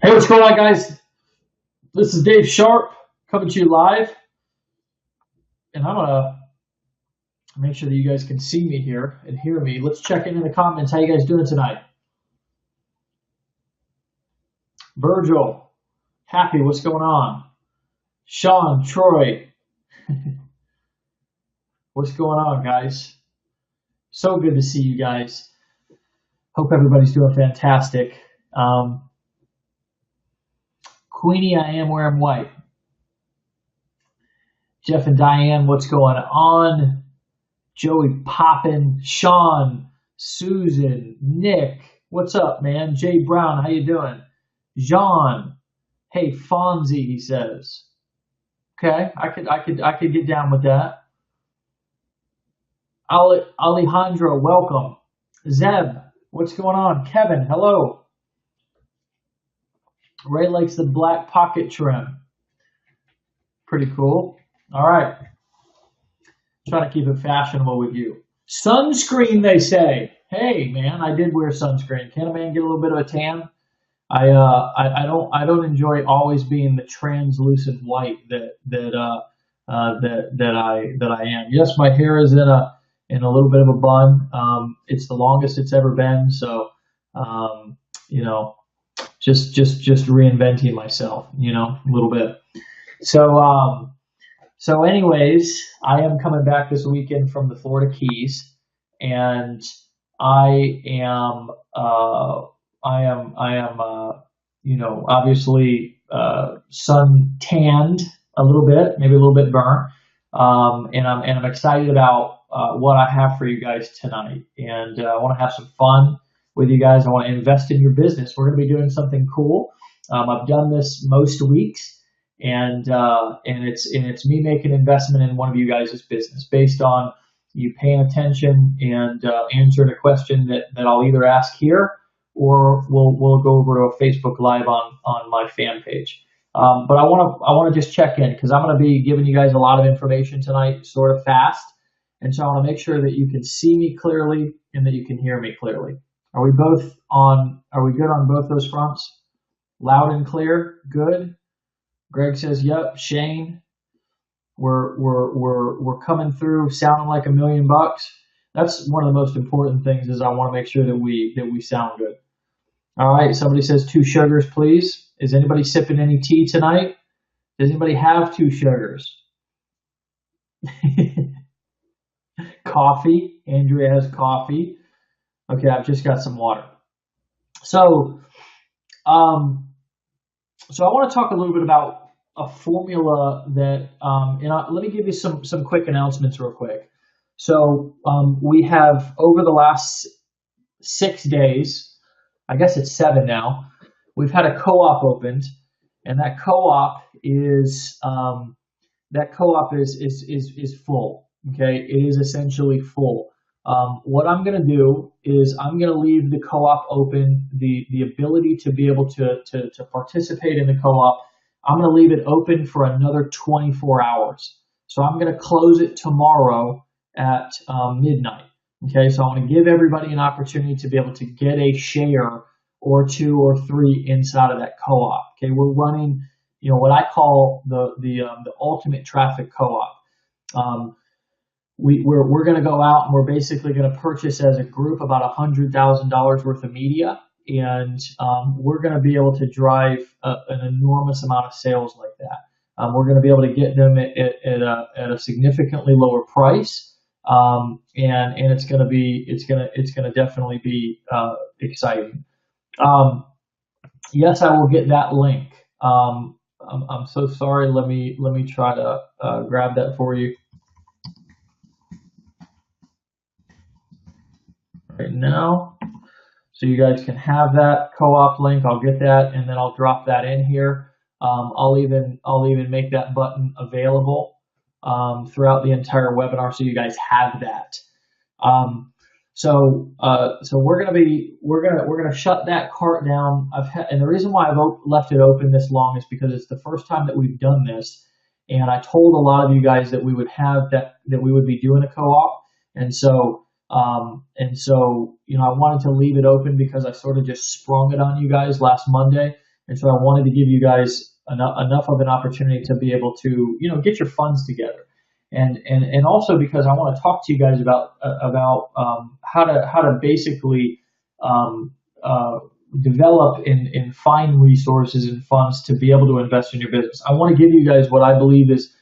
Hey, what's going on, guys? This is Dave Sharp coming to you live, and I'm gonna make sure that you guys can see me here and hear me. Let's check in the comments. How you guys doing tonight? Virgil, Happy, what's going on? Sean, Troy, what's going on, guys? So good to see you guys. Hope everybody's doing fantastic. Queenie, I am wearing white. Jeff and Diane, what's going on? Joey Poppin, Sean, Susan, Nick, what's up, man? Jay Brown, how you doing? Jean, hey, Fonzie, he says. Okay, I could get down with that. Alejandro, welcome. Zeb, what's going on? Kevin, hello. Ray likes the black pocket trim. Pretty cool. All right. Trying to keep it fashionable with you. Sunscreen, they say. Hey, man, I did wear sunscreen. Can a man get a little bit of a tan? I don't enjoy always being the translucent white that I am. Yes, my hair is in a little bit of a bun. It's the longest it's ever been. So, you know, just reinventing myself, you know, a little bit. So anyways, I am coming back this weekend from the Florida Keys, and I am, you know, obviously sun tanned a little bit, maybe a little bit burnt, and I'm excited about what I have for you guys tonight, and I want to have some fun with you guys. I want to invest in your business. We're going to be doing something cool. I've done this most weeks, and it's me making an investment in one of you guys' business based on you paying attention and answering a question that I'll either ask here or we'll go over to a Facebook Live on my fan page. But I want to just check in because I'm going to be giving you guys a lot of information tonight, sort of fast, and so I want to make sure that you can see me clearly and that you can hear me clearly. Are we good on both those fronts? Loud and clear? Good. Greg says, yep. Shane, we're coming through sounding like $1 million. That's one of the most important things is I want to make sure that we sound good. All right. Somebody says 2 sugars, please. Is anybody sipping any tea tonight? Does anybody have 2 sugars? Coffee. Andrea has coffee. Okay, I've just got some water. So I want to talk a little bit about a formula that, let me give you some quick announcements real quick. So we have over the last 6 days, I guess it's 7 now, we've had a co-op opened, and that co-op is full. Okay, it is essentially full. What I'm going to do is I'm going to leave the co-op open, the ability to be able to participate in the co-op. I'm going to leave it open for another 24 hours. So I'm going to close it tomorrow at midnight. Okay, so I want to give everybody an opportunity to be able to get a share or 2 or 3 inside of that co-op. Okay, we're running, you know, what I call the ultimate traffic co-op. We're going to go out and we're basically going to purchase as a group about $100,000 worth of media, and we're going to be able to drive an enormous amount of sales like that. We're going to be able to get them at a significantly lower price, and it's going to definitely be exciting. Yes, I will get that link. I'm so sorry. Let me try to grab that for you. Right now, so you guys can have that co-op link. I'll get that, and then I'll drop that in here. I'll even make that button available throughout the entire webinar, so you guys have that. So we're gonna shut that cart down. And the reason why I've left it open this long is because it's the first time that we've done this, and I told a lot of you guys that we would be doing a co-op, and so you know, I wanted to leave it open because I sort of just sprung it on you guys last Monday, And so I wanted to give you guys enough of an opportunity to be able to, get your funds together. And also because I want to talk to you guys about how to basically um, uh, develop and find resources and funds to be able to invest in your business. I want to give you guys what I believe is,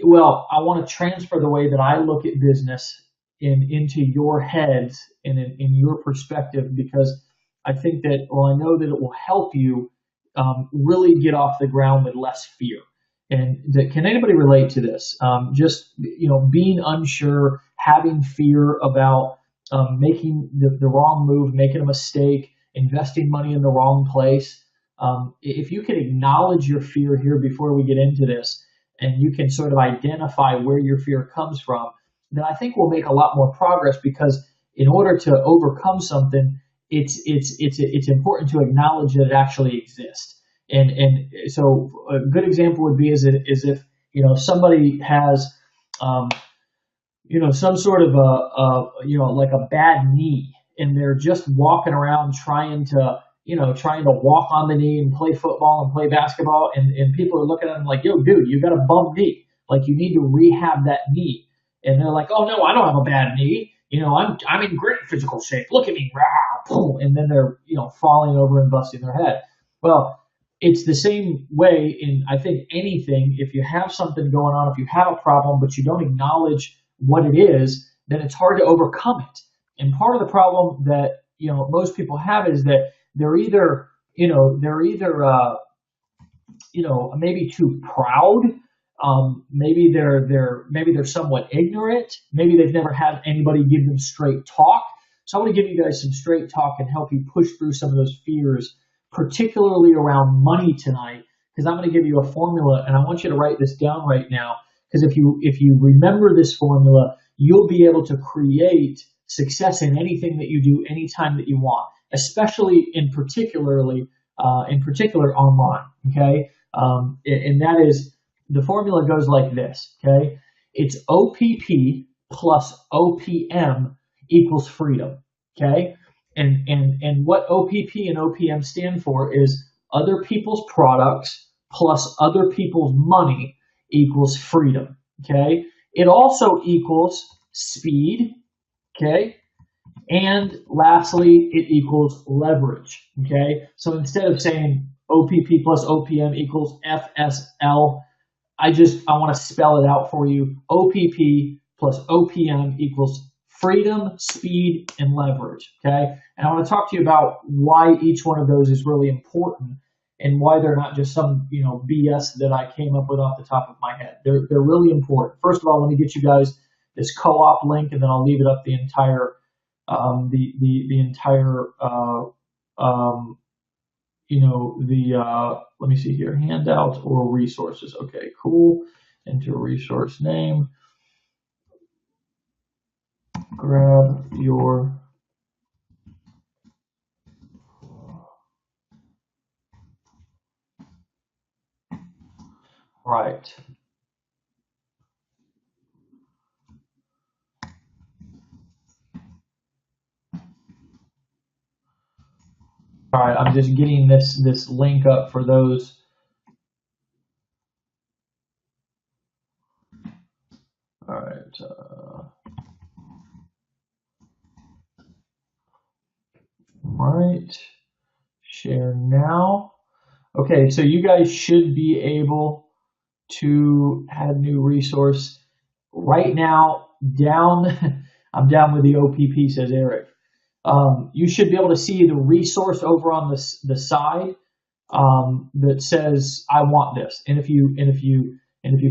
well, I want to transfer the way that I look at business into your heads and in your perspective, because I think that, well, I know that it will help you really get off the ground with less fear. And can anybody relate to this? Just, being unsure, having fear about making the wrong move, making a mistake, investing money in the wrong place. If you can acknowledge your fear here before we get into this, and you can sort of identify where your fear comes from, then I think we'll make a lot more progress, because in order to overcome something, it's important to acknowledge that it actually exists. And so a good example would be is if somebody has some sort of like a bad knee, and they're just walking around trying to walk on the knee and play football and play basketball, and people are looking at them like, yo, dude, you got a bum knee. Like, you need to rehab that knee. And they're like, oh no, I don't have a bad knee. I'm in great physical shape. Look at me. Rah, and then they're, falling over and busting their head. Well, it's the same way in, I think, anything. If you have something going on, if you have a problem, but you don't acknowledge what it is, then it's hard to overcome it. And part of the problem that, most people have is that they're either, maybe too proud. Maybe they're somewhat ignorant. Maybe they've never had anybody give them straight talk. So I want to give you guys some straight talk and help you push through some of those fears, particularly around money tonight, because I'm going to give you a formula, and I want you to write this down right now, because if you remember this formula, you'll be able to create success in anything that you do anytime that you want, especially in particular online. Okay. And that is, the formula goes like this. Okay. It's OPP plus OPM equals freedom. Okay. And what OPP and OPM stand for is other people's products plus other people's money equals freedom. Okay. It also equals speed. Okay. And lastly, it equals leverage. Okay. So instead of saying OPP plus OPM equals FSL, I want to spell it out for you. OPP plus OPM equals freedom, speed, and leverage. Okay. And I want to talk to you about why each one of those is really important, and why they're not just some, BS that I came up with off the top of my head. They're really important. First of all, let me get you guys this co-op link, and then I'll leave it up the entire let me see here, handout or resources. Okay, cool. Enter resource name. Grab your right. All right, I'm just getting this link up for those. All right. Right. Share now. Okay, so you guys should be able to add new resource right now. I'm down with the OPP, says Eric. You should be able to see the resource over on the side that says I want this, and if you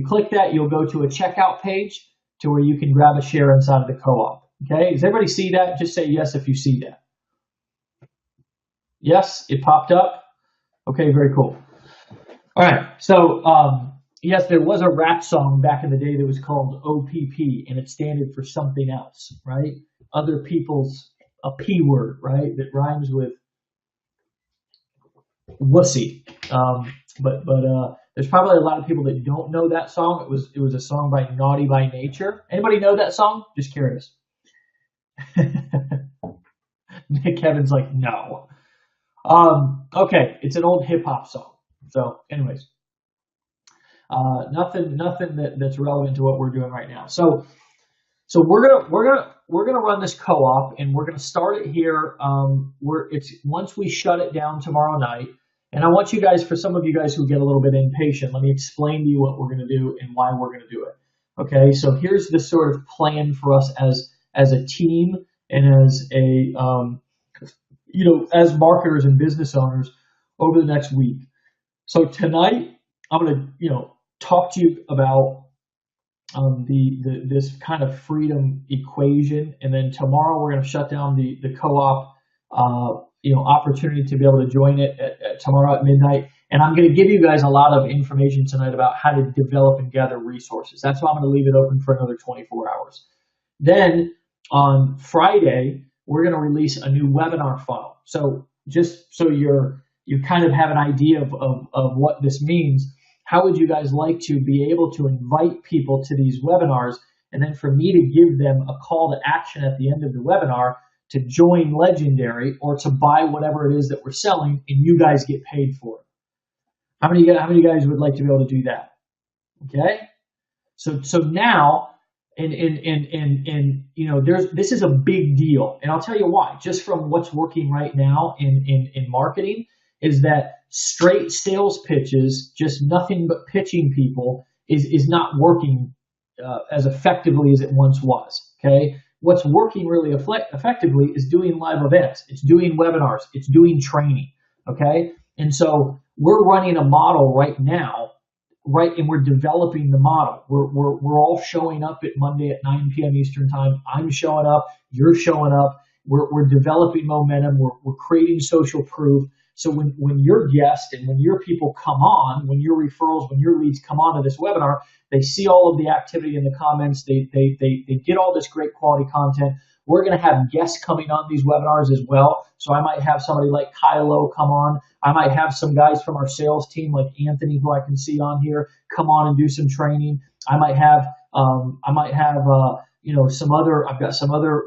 click that, you'll go to a checkout page to where you can grab a share inside of the co-op. Okay, does everybody see that? Just say yes if you see that. Yes, it popped up. Okay, very cool. All right, so yes, there was a rap song back in the day that was called OPP, and it standed for something else, right? Other people's, a P word, right? That rhymes with wussy. But there's probably a lot of people that don't know that song. It was a song by Naughty by Nature. Anybody know that song? Just curious. Kevin's like, no. Okay, it's an old hip hop song. So, anyways, nothing that's relevant to what we're doing right now. So we're gonna run this co-op, and we're gonna start it here. It's once we shut it down tomorrow night, and I want you guys, for some of you guys who get a little bit impatient, let me explain to you what we're gonna do and why we're gonna do it. Okay, so here's the sort of plan for us as a team and as a as marketers and business owners over the next week. So tonight I'm gonna talk to you about this kind of freedom equation, and then tomorrow we're going to shut down the co-op opportunity to be able to join it tomorrow at midnight. And I'm going to give you guys a lot of information tonight about how to develop and gather resources. That's why I'm going to leave it open for another 24 hours. Then on Friday we're going to release a new webinar funnel. So just so you kind of have an idea of what this means. How would you guys like to be able to invite people to these webinars, and then for me to give them a call to action at the end of the webinar to join Legendary or to buy whatever it is that we're selling, and you guys get paid for it? How many of you guys would like to be able to do that? Okay, so now, and this is a big deal, and I'll tell you why. Just from what's working right now in marketing, is that straight sales pitches, just nothing but pitching people, is not working as effectively as it once was. Okay, what's working really effectively is doing live events, it's doing webinars, it's doing training. Okay, and so we're running a model right now, and we're developing the model. We're all showing up at Monday at 9 p.m. Eastern time. I'm showing up, you're showing up. We're developing momentum. We're creating social proof. So when your guests and when your people come on, when your referrals, when your leads come on to this webinar, they see all of the activity in the comments. They get all this great quality content. We're going to have guests coming on these webinars as well. So I might have somebody like Kylo come on. I might have some guys from our sales team like Anthony, who I can see on here, come on and do some training. I might have I've got some other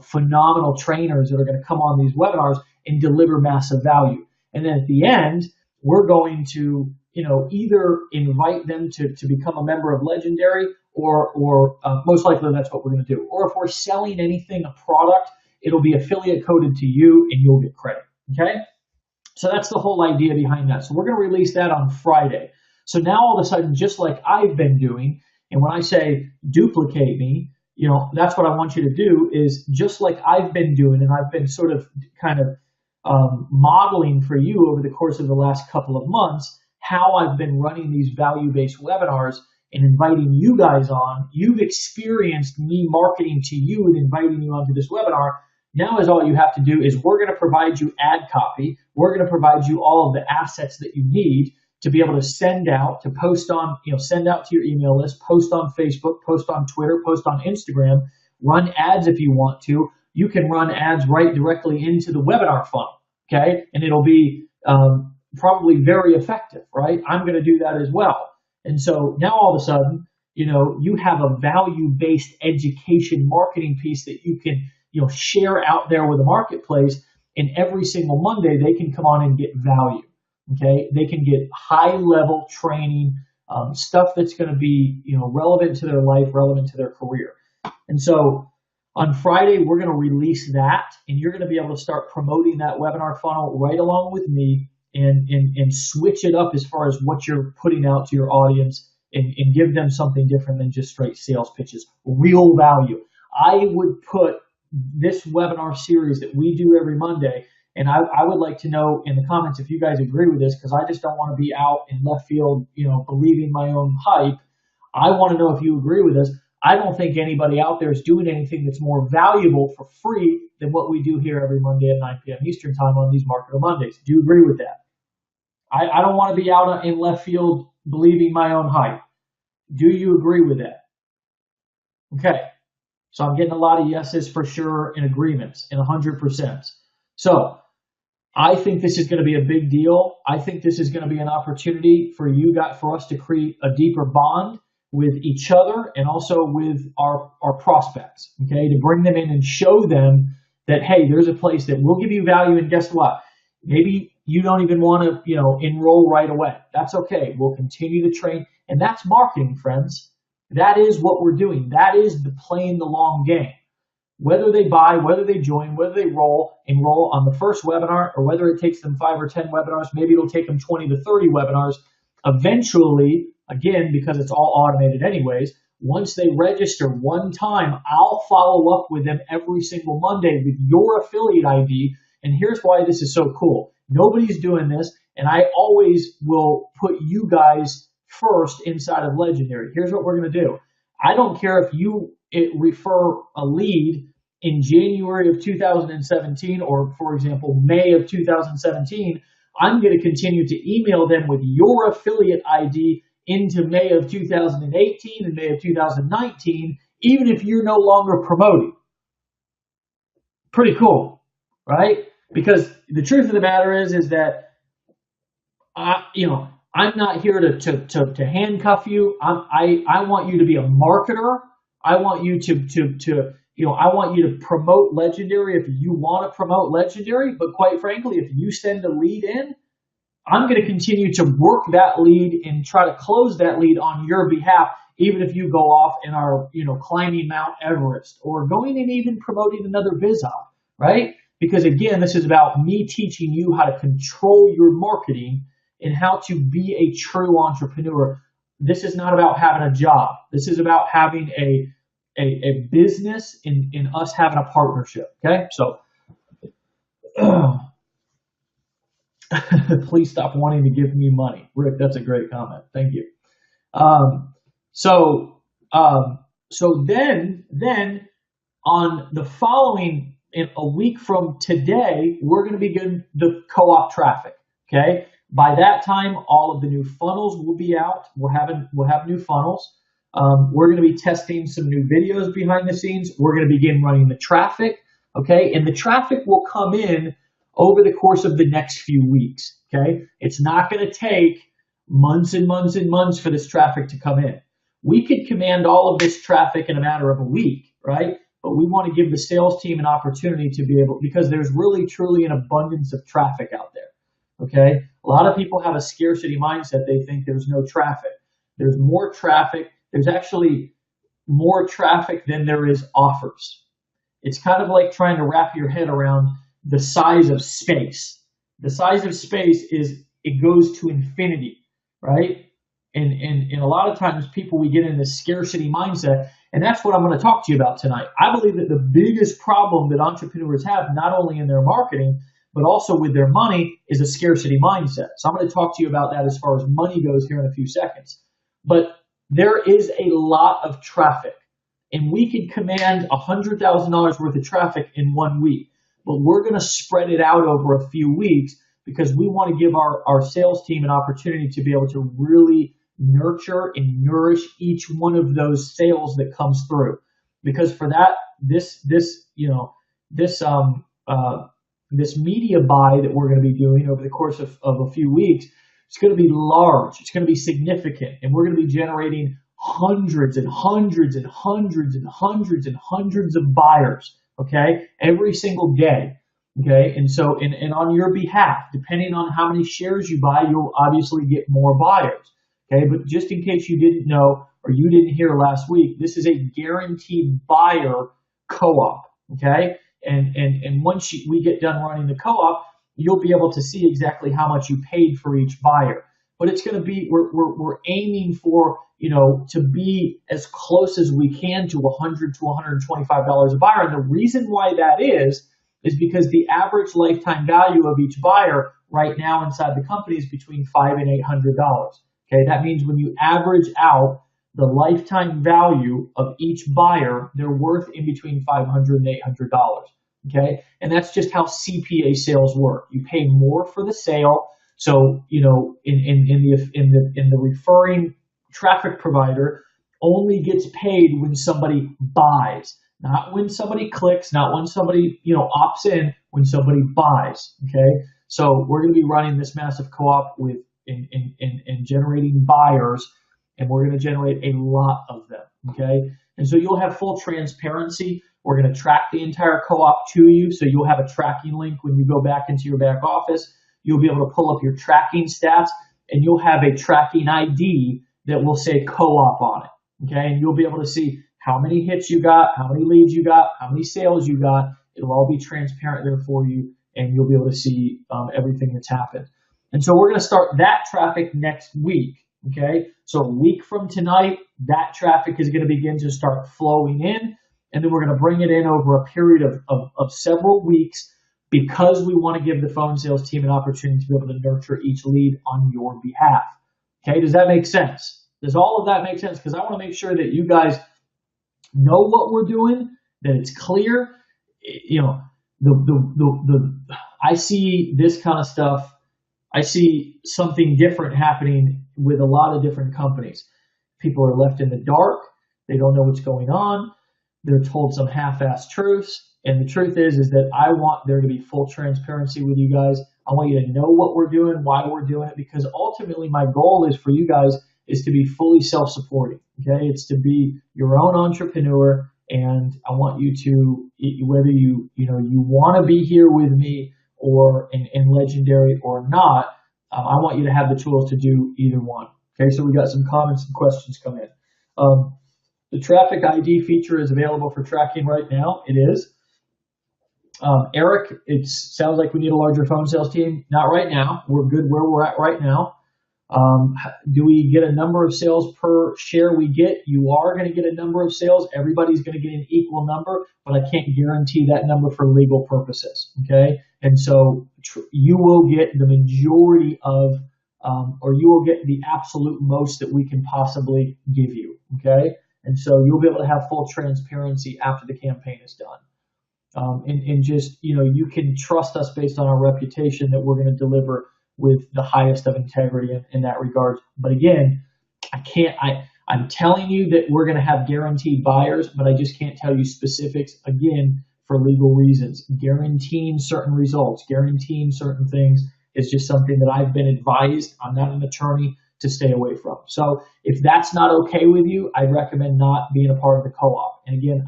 phenomenal trainers that are going to come on these webinars and deliver massive value. And then at the end, we're going to, either invite them to become a member of Legendary, or most likely that's what we're going to do. Or if we're selling anything, a product, it'll be affiliate coded to you and you'll get credit. Okay? So that's the whole idea behind that. So we're going to release that on Friday. So now all of a sudden, just like I've been doing, and when I say duplicate me, that's what I want you to do, is just like I've been doing, and I've been sort of kind of modeling for you over the course of the last couple of months, how I've been running these value-based webinars and inviting you guys on. You've experienced me marketing to you and inviting you onto this webinar. Now is all you have to do is we're going to provide you ad copy. We're going to provide you all of the assets that you need to be able to send out, to post on, send out to your email list, post on Facebook, post on Twitter, post on Instagram, run ads if you want to. You can run ads right directly into the webinar funnel, okay? And it'll be probably very effective, right? I'm going to do that as well. And so now all of a sudden, you have a value-based education marketing piece that you can, share out there with the marketplace. And every single Monday, they can come on and get value. Okay, they can get high-level training, stuff that's going to be, relevant to their life, relevant to their career. And so on Friday, we're going to release that, and you're going to be able to start promoting that webinar funnel right along with me, and switch it up as far as what you're putting out to your audience, and give them something different than just straight sales pitches, real value. I would put this webinar series that we do every Monday, and I would like to know in the comments if you guys agree with this, because I just don't want to be out in left field, believing my own hype. I want to know if you agree with this. I don't think anybody out there is doing anything that's more valuable for free than what we do here every Monday at 9 p.m. Eastern time on these Marketer Mondays. Do you agree with that? I don't want to be out in left field believing my own hype. Do you agree with that? Okay. So I'm getting a lot of yeses for sure, and agreements, and 100%. So I think this is going to be a big deal. I think this is going to be an opportunity for us to create a deeper bond with each other and also with our prospects, okay, to bring them in and show them that, hey, there's a place that will give you value. And guess what? Maybe you don't even want to, enroll right away. That's okay. We'll continue to train. And that's marketing, friends. That is what we're doing. That is the playing the long game. Whether they buy, whether they join, whether they enroll on the first webinar, or whether it takes them 5 or 10 webinars, maybe it'll take them 20 to 30 webinars. Eventually, again, because it's all automated anyways, once they register one time, I'll follow up with them every single Monday with your affiliate ID. And here's why this is so cool. Nobody's doing this, and I always will put you guys first inside of Legendary. Here's what we're going to do. I don't care if you refer a lead in January of 2017 or, for example, May of 2017. I'm going to continue to email them with your affiliate ID into May of 2018 and May of 2019, even if you're no longer promoting. Pretty cool, right? Because the truth of the matter is that I'm not here to handcuff you. I want you to be a marketer. I want you I want you to promote Legendary if you want to promote Legendary. But quite frankly, if you send a lead in, I'm going to continue to work that lead and try to close that lead on your behalf, even if you go off and are, climbing Mount Everest or going and even promoting another biz op, right? Because again, this is about me teaching you how to control your marketing and how to be a true entrepreneur. This is not about having a job. This is about having a business and us having a partnership. Okay, so please stop wanting to give me money, Rick. That's a great comment. Thank you. So then on the following, in a week from today, we're going to begin the co-op traffic. Okay. By that time, all of the new funnels will be out. We'll have new funnels. We're going to be testing some new videos behind the scenes. We're going to begin running the traffic. Okay. And the traffic will come in over the course of the next few weeks. Okay. It's not going to take months and months and months for this traffic to come in. We could command all of this traffic in a matter of a week, right? But we want to give the sales team an opportunity to be able, because there's really truly an abundance of traffic out there. Okay. A lot of people have a scarcity mindset. They think there's no traffic. There's more traffic. There's actually more traffic than there is offers. It's kind of like trying to wrap your head around the size of space. The size of space it goes to infinity, right? And a lot of times people, we get in this scarcity mindset, and that's what I'm going to talk to you about tonight. I believe that the biggest problem that entrepreneurs have, not only in their marketing, but also with their money, is a scarcity mindset. So I'm going to talk to you about that as far as money goes here in a few seconds. But there is a lot of traffic, and we can command $100,000 worth of traffic in 1 week, but we're going to spread it out over a few weeks because we want to give our sales team an opportunity to be able to really nurture and nourish each one of those sales that comes through. Because for that, this media buy that we're going to be doing over the course of a few weeks, it's going to be large. It's going to be significant. And we're going to be generating hundreds and hundreds and hundreds and hundreds and hundreds of buyers, okay, every single day, okay? And so, and on your behalf, depending on how many shares you buy, you'll obviously get more buyers, okay? But just in case you didn't know or you didn't hear last week, this is a guaranteed buyer co-op, okay? And once we get done running the co-op, you'll be able to see exactly how much you paid for each buyer. But it's going to be, we're aiming for, to be as close as we can to $100 to $125 a buyer. And the reason why that is because the average lifetime value of each buyer right now inside the company is between $500 and $800. Okay, that means when you average out the lifetime value of each buyer, they're worth in between $500 and $800. Okay, and that's just how CPA sales work. You pay more for the sale. So, in the referring traffic provider only gets paid when somebody buys, not when somebody clicks, not when somebody, opts in, when somebody buys. Okay, so we're going to be running this massive co-op with and generating buyers, and we're going to generate a lot of them. Okay, And so you'll have full transparency. We're going to track the entire co-op to you. So you'll have a tracking link when you go back into your back office. You'll be able to pull up your tracking stats, and you'll have a tracking ID that will say co-op on it. Okay. And you'll be able to see how many hits you got, how many leads you got, how many sales you got. It'll all be transparent there for you, and you'll be able to see everything that's happened. And so we're going to start that traffic next week. Okay. So a week from tonight, that traffic is going to begin to start flowing in. And then we're going to bring it in over a period of several weeks, because we want to give the phone sales team an opportunity to be able to nurture each lead on your behalf. Okay. Does that make sense? Does all of that make sense? Because I want to make sure that you guys know what we're doing, that it's clear. You know, I see this kind of stuff. I see something different happening with a lot of different companies. People are left in the dark. They don't know what's going on. They're told some half-assed truths. And the truth is that I want there to be full transparency with you guys. I want you to know what we're doing, why we're doing it, because ultimately my goal is for you guys is to be fully self-supporting. Okay, it's to be your own entrepreneur, and I want you to, whether you want to be here with me or in Legendary or not, I want you to have the tools to do either one. Okay, so we got some comments and questions come in. The traffic ID feature is available for tracking right now. It is. Eric, it sounds like we need a larger phone sales team. Not right now. We're good where we're at right now. Do we get a number of sales per share we get? You are going to get a number of sales. Everybody's going to get an equal number, but I can't guarantee that number for legal purposes. Okay. And so you will get the majority of, or you will get the absolute most that we can possibly give you. Okay. And so you'll be able to have full transparency after the campaign is done. And just, you can trust us based on our reputation that we're going to deliver with the highest of integrity in that regard. But again, I'm telling you that we're going to have guaranteed buyers, but I just can't tell you specifics, again, for legal reasons. Guaranteeing certain results, guaranteeing certain things is just something that I've been advised. I'm not an attorney to stay away from. So if that's not okay with you, I'd recommend not being a part of the co-op. And again,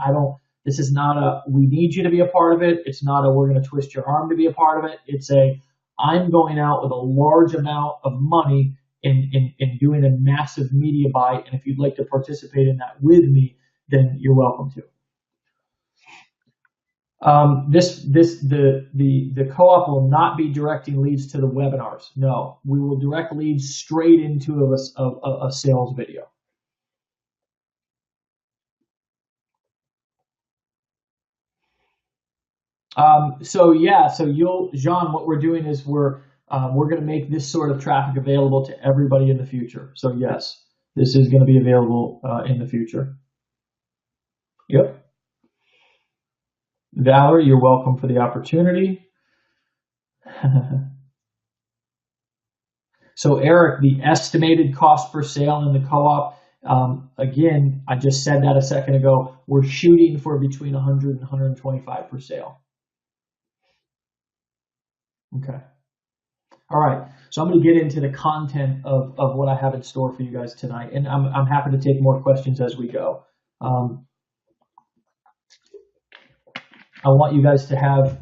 this is not we need you to be a part of it. It's not we're going to twist your arm to be a part of it. It's I'm going out with a large amount of money in doing a massive media buy. And if you'd like to participate in that with me, then you're welcome to. The co-op will not be directing leads to the webinars. No, we will direct leads straight into a sales video. So Jean, what we're doing is we're going to make this sort of traffic available to everybody in the future. So yes, this is going to be available in the future. Yep. Valerie, you're welcome for the opportunity. So Eric, the estimated cost per sale in the co-op, again, I just said that a second ago, we're shooting for between 100 and 125 per sale. Okay. All right. So I'm going to get into the content of what I have in store for you guys tonight. And I'm happy to take more questions as we go. I want you guys to have,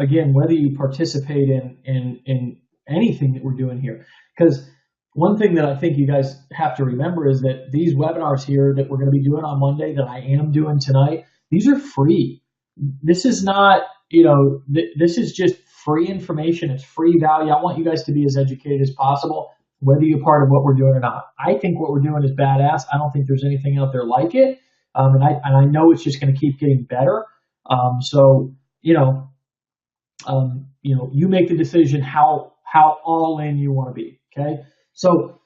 again, whether you participate in anything that we're doing here, because one thing that I think you guys have to remember is that these webinars here that we're going to be doing on Monday, that I am doing tonight, these are free. This is not, this is just free information. It's free value. I want you guys to be as educated as possible, whether you're part of what we're doing or not. I think what we're doing is badass. I don't think there's anything out there like it. And I know it's just going to keep getting better. You make the decision how all in you want to be. Okay. So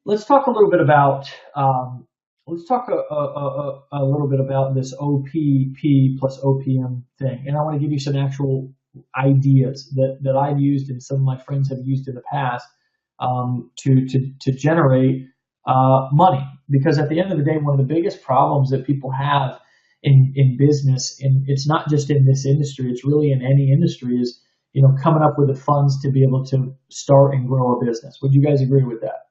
let's talk a little bit about, a little bit about this OPP plus OPM thing. And I want to give you some actual ideas that I've used and some of my friends have used in the past, to generate, money. Because at the end of the day, one of the biggest problems that people have in business, and it's not just in this industry, it's really in any industry, is coming up with the funds to be able to start and grow a business. Would you guys agree with that?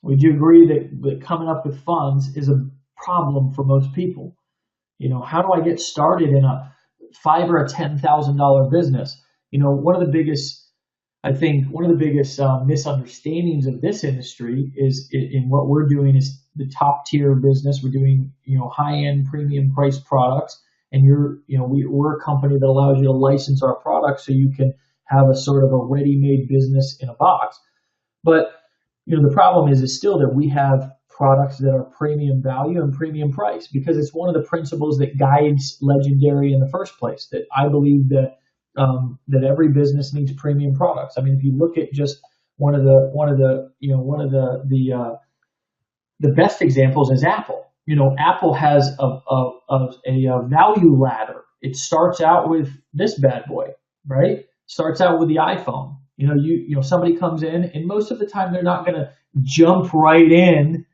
Would you agree that coming up with funds is problem for most people. How do I get started in a five or a $10,000 business? One of the biggest, I think, misunderstandings of this industry is in what we're doing is the top tier business. We're doing, high end premium price products, and we're a company that allows you to license our products so you can have a sort of a ready-made business in a box. But the problem is still that we have products that are premium value and premium price, because it's one of the principles that guides Legendary in the first place. That I believe that every business needs premium products. I mean, if you look at just one of the best examples is Apple. Apple has a value ladder. It starts out with this bad boy, right? Starts out with the iPhone. Somebody comes in, and most of the time they're not going to jump right in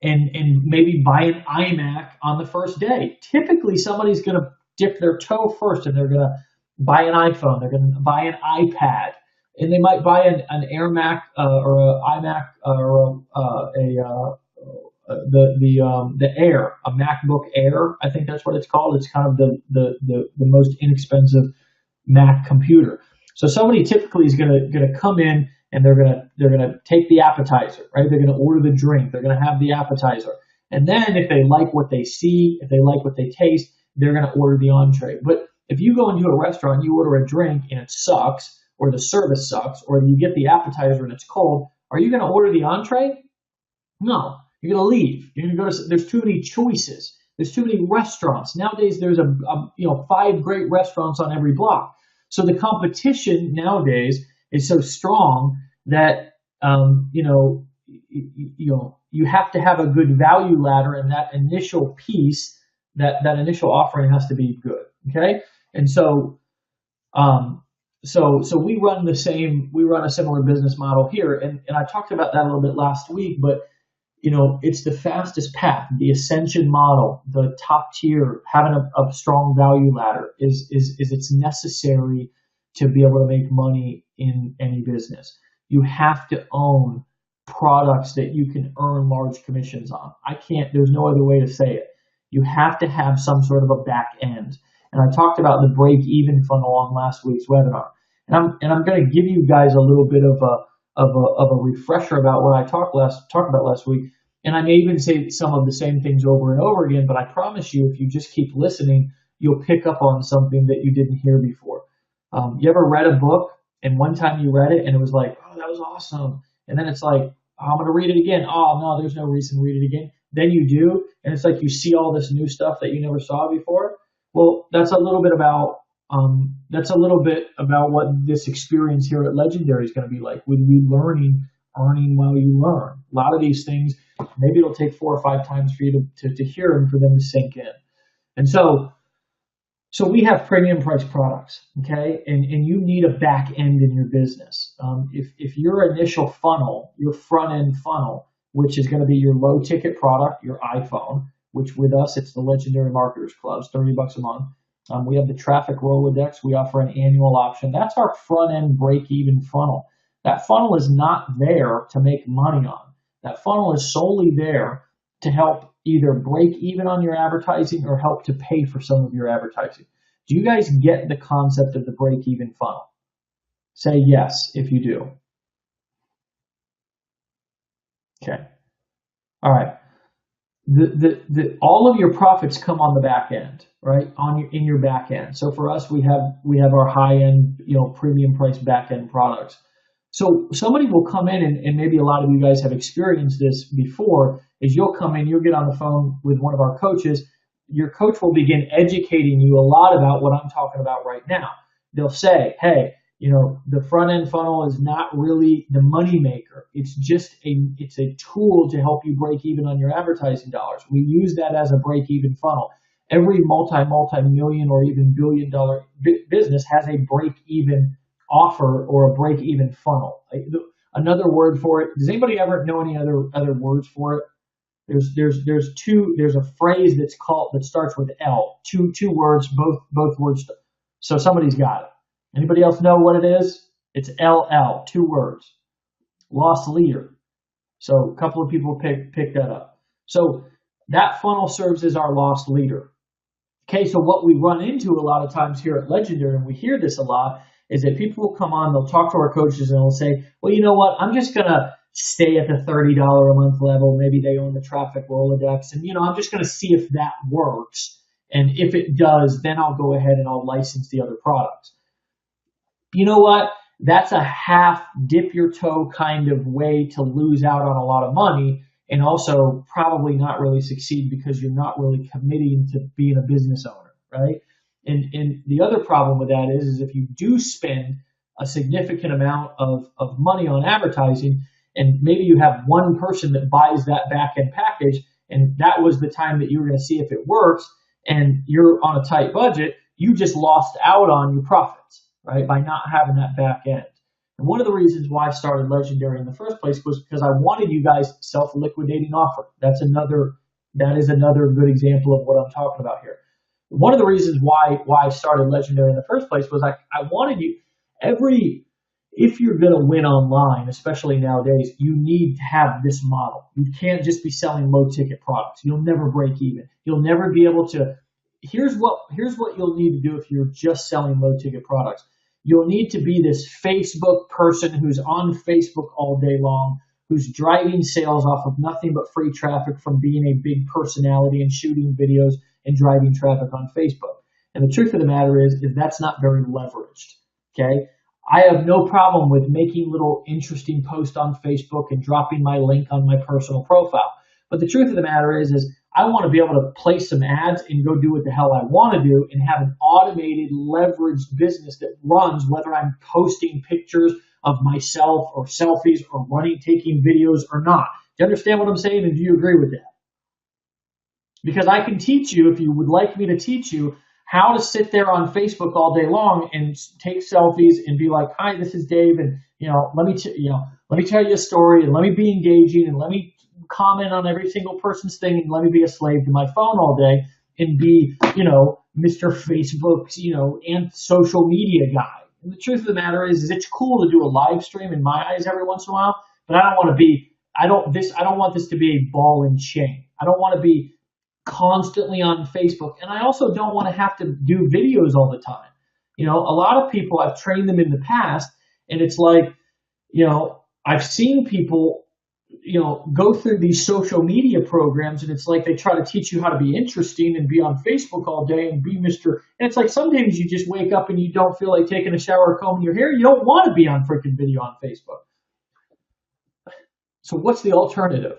and maybe buy an iMac on the first day. Typically, somebody's going to dip their toe first, and they're going to buy an iPhone. They're going to buy an iPad, and they might buy an Air Mac or an iMac or the Air, a MacBook Air. I think that's what it's called. It's kind of the most inexpensive Mac computer. So somebody typically is gonna come in, and they're gonna take the appetizer, right? They're gonna order the drink. They're gonna have the appetizer, and then if they like what they see, if they like what they taste, they're gonna order the entree. But if you go into a restaurant, you order a drink and it sucks, or the service sucks, or you get the appetizer and it's cold, are you gonna order the entree? No, you're gonna leave. You're gonna go to. There's too many choices. There's too many restaurants nowadays. There's 5 great restaurants on every block. So the competition nowadays is so strong that you have to have a good value ladder, and that initial piece, that initial offering has to be good. Okay, and so we run a similar business model here, and I talked about that a little bit last week, but it's the fastest path, the ascension model, the top tier, having a strong value ladder is it's necessary to be able to make money in any business. You have to own products that you can earn large commissions on. There's no other way to say it. You have to have some sort of a back end. And I talked about the break-even funnel on last week's webinar. And I'm going to give you guys a little bit of a refresher about what I talked about last week. And I may even say some of the same things over and over again, but I promise you, if you just keep listening, you'll pick up on something that you didn't hear before. You ever read a book, and one time you read it and it was like, oh, that was awesome. And then it's like, oh, I'm going to read it again. Oh, no, there's no reason to read it again. Then you do, and it's like you see all this new stuff that you never saw before. Well, that's a little bit about what this experience here at Legendary is going to be like, with you earning while you learn. A lot of these things, maybe it'll take 4 or 5 times for you to hear them, for them to sink in. And so we have premium price products, okay? And you need a back end in your business. If your initial funnel, your front end funnel, which is going to be your low ticket product, your iPhone, which with us, it's the Legendary Marketers Club, it's $30 a month. We have the Traffic Rolodex. We offer an annual option. That's our front end break even funnel. That funnel is not there to make money on. That funnel is solely there to help either break even on your advertising or help to pay for some of your advertising. Do you guys get the concept of the break even funnel? Say yes if you do. Okay. All right. All of your profits come on the back end, right? In your back end. So for us, we have our high end, premium price back end products. So somebody will come in, and maybe a lot of you guys have experienced this before, is you'll come in, you'll get on the phone with one of our coaches. Your coach will begin educating you a lot about what I'm talking about right now. They'll say, hey, the front end funnel is not really the money maker. It's a tool to help you break even on your advertising dollars. We use that as a break even funnel. Every multi-million or even billion-dollar business has a break even offer or a break even funnel. Another word for it. Does anybody ever know any other words for it? There's a phrase that starts with L. Two words, both words. So somebody's got it. Anybody else know what it is? It's LL, 2 words. Lost leader. So a couple of people pick that up. So That funnel serves as our lost leader. Okay, so what we run into a lot of times here at Legendary, and we hear this a lot, is that people will come on, they'll talk to our coaches, and they'll say, well, you know what, I'm just going to stay at the $30 a month level. Maybe they own the traffic Rolodex, and, I'm just going to see if that works. And if it does, then I'll go ahead and I'll license the other products. You know what? That's a half dip your toe kind of way to lose out on a lot of money and also probably not really succeed because you're not really committing to being a business owner, right? And the other problem with that is if you do spend a significant amount of money on advertising and maybe you have one person that buys that back end package and that was the time that you were going to see if it works and you're on a tight budget, you just lost out on your profits, right? By not having that back end. And one of the reasons why I started Legendary in the first place was because I wanted you guys self-liquidating offer. That is another good example of what I'm talking about here. One of the reasons why I started Legendary in the first place was I wanted you if you're going to win online, especially nowadays, you need to have this model. You can't just be selling low ticket products. You'll never break even. You'll never be able to. Here's what you'll need to do if you're just selling low ticket products. You'll need to be this Facebook person who's on Facebook all day long, who's driving sales off of nothing but free traffic from being a big personality and shooting videos and driving traffic on Facebook. And the truth of the matter is that's not very leveraged. Okay. I have no problem with making little interesting posts on Facebook and dropping my link on my personal profile. But the truth of the matter is I want to be able to place some ads and go do what the hell I want to do and have an automated, leveraged business that runs whether I'm posting pictures of myself or selfies or taking videos or not. Do you understand what I'm saying? And do you agree with that? Because I can teach you, if you would like me to teach you, how to sit there on Facebook all day long and take selfies and be like, "Hi, this is Dave, and let me tell you a story, and let me be engaging, and let me comment on every single person's thing, and let me be a slave to my phone all day and be, Mr. Facebook's, and social media guy." And the truth of the matter is it's cool to do a live stream in my eyes every once in a while, but I don't want this to be a ball and chain. I don't want to be constantly on Facebook. And I also don't want to have to do videos all the time. A lot of people, I've trained them in the past, and it's like, I've seen people, go through these social media programs, and it's like they try to teach you how to be interesting and be on Facebook all day and be Mr. And it's like sometimes you just wake up and you don't feel like taking a shower or combing your hair. You don't want to be on freaking video on Facebook. So what's the alternative?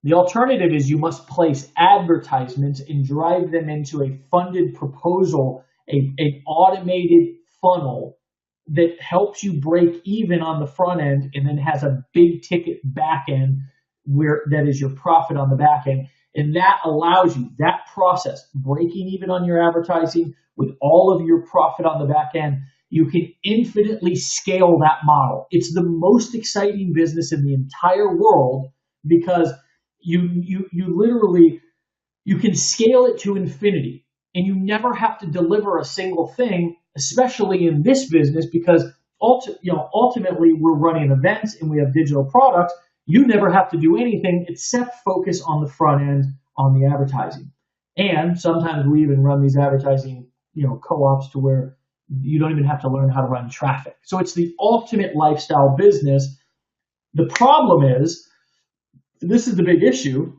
The alternative is you must place advertisements and drive them into a funded proposal, an automated funnel that helps you break even on the front end and then has a big ticket back end that is your profit on the back end. And that allows you that process, breaking even on your advertising with all of your profit on the back end. You can infinitely scale that model. It's the most exciting business in the entire world because you literally, you can scale it to infinity and you never have to deliver a single thing, especially in this business, because ultimately we're running events and we have digital products. You never have to do anything except focus on the front end on the advertising. And sometimes we even run these advertising, co-ops to where you don't even have to learn how to run traffic. So it's the ultimate lifestyle business. The problem is, this is the big issue.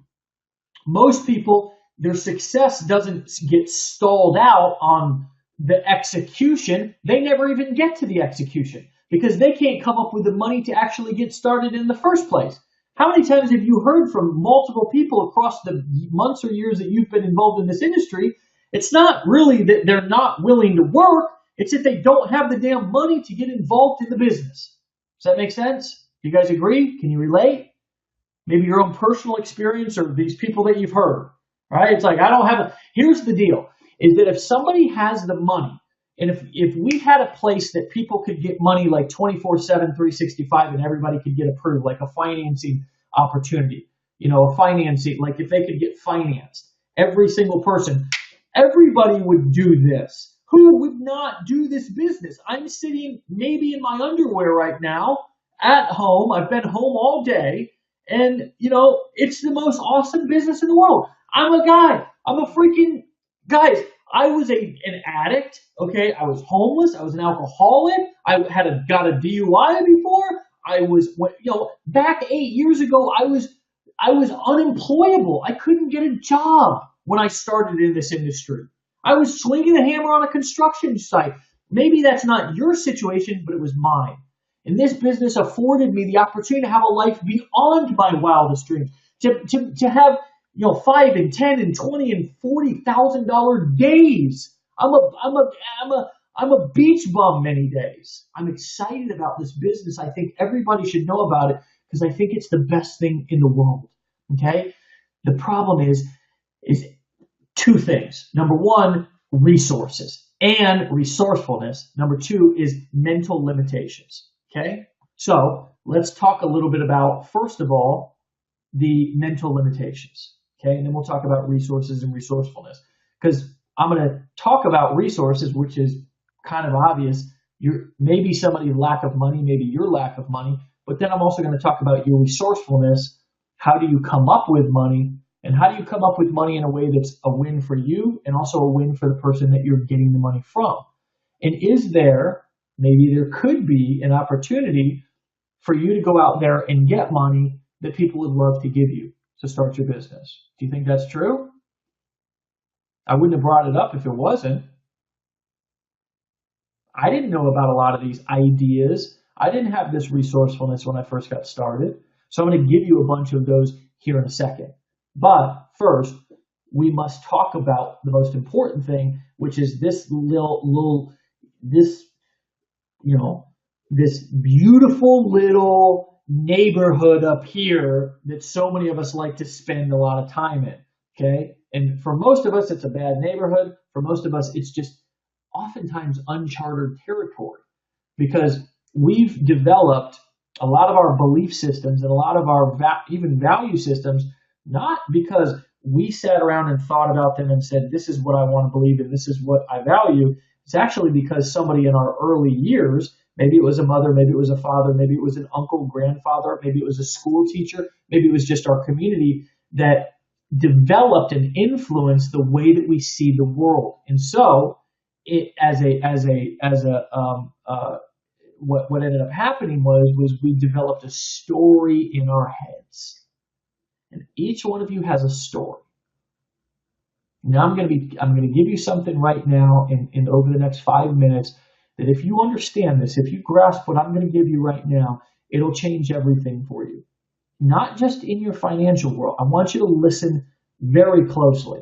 Most people, their success doesn't get stalled out on the execution. They never even get to the execution because they can't come up with the money to actually get started in the first place. How many times have you heard from multiple people across the months or years that you've been involved in this industry? It's not really that they're not willing to work. It's that they don't have the damn money to get involved in the business. Does that make sense? Do you guys agree? Can you relate? Maybe your own personal experience or these people that you've heard, right? It's like, here's the deal, is that if somebody has the money, and if we had a place that people could get money like 24/7, 365, and everybody could get approved, like a financing opportunity, like if they could get financed, every single person, everybody would do this. Who would not do this business? I'm sitting maybe in my underwear right now at home. I've been home all day. And, it's the most awesome business in the world. I'm a guy. I'm a freaking guys. I was an addict. Okay, I was homeless. I was an alcoholic. I got a DUI before. I was, back 8 years ago. I was unemployable. I couldn't get a job when I started in this industry. I was swinging a hammer on a construction site. Maybe that's not your situation, but it was mine. And this business afforded me the opportunity to have a life beyond my wildest dreams. To have 5 and 10 and 20 and $40,000 days. I'm a beach bum many days. I'm excited about this business. I think everybody should know about it because I think it's the best thing in the world. Okay? The problem is two things. Number one, resources and resourcefulness. Number two is mental limitations. Okay? So let's talk a little bit about, first of all, the mental limitations. Okay? And then we'll talk about resources and resourcefulness. Because I'm going to talk about resources, which is kind of obvious. Maybe somebody's lack of money, maybe your lack of money. But then I'm also going to talk about your resourcefulness. How do you come up with money? And how do you come up with money in a way that's a win for you and also a win for the person that you're getting the money from? And maybe there could be an opportunity for you to go out there and get money that people would love to give you to start your business. Do you think that's true? I wouldn't have brought it up if it wasn't. I didn't know about a lot of these ideas. I didn't have this resourcefulness when I first got started. So I'm going to give you a bunch of those here in a second. But first, we must talk about the most important thing, which is this this beautiful little neighborhood up here that so many of us like to spend a lot of time in. Okay? And for most of us, it's a bad neighborhood. For most of us, it's just oftentimes uncharted territory because we've developed a lot of our belief systems and a lot of our even value systems, not because we sat around and thought about them and said, this is what I want to believe and this is what I value. It's actually because somebody in our early years, maybe it was a mother, maybe it was a father, maybe it was an uncle, grandfather, maybe it was a school teacher, maybe it was just our community that developed and influenced the way that we see the world. And so what ended up happening was we developed a story in our heads. And each one of you has a story. Now I'm going to give you something right now in over the next 5 minutes that if you understand this, if you grasp what I'm going to give you right now, it'll change everything for you. Not just in your financial world. I want you to listen very closely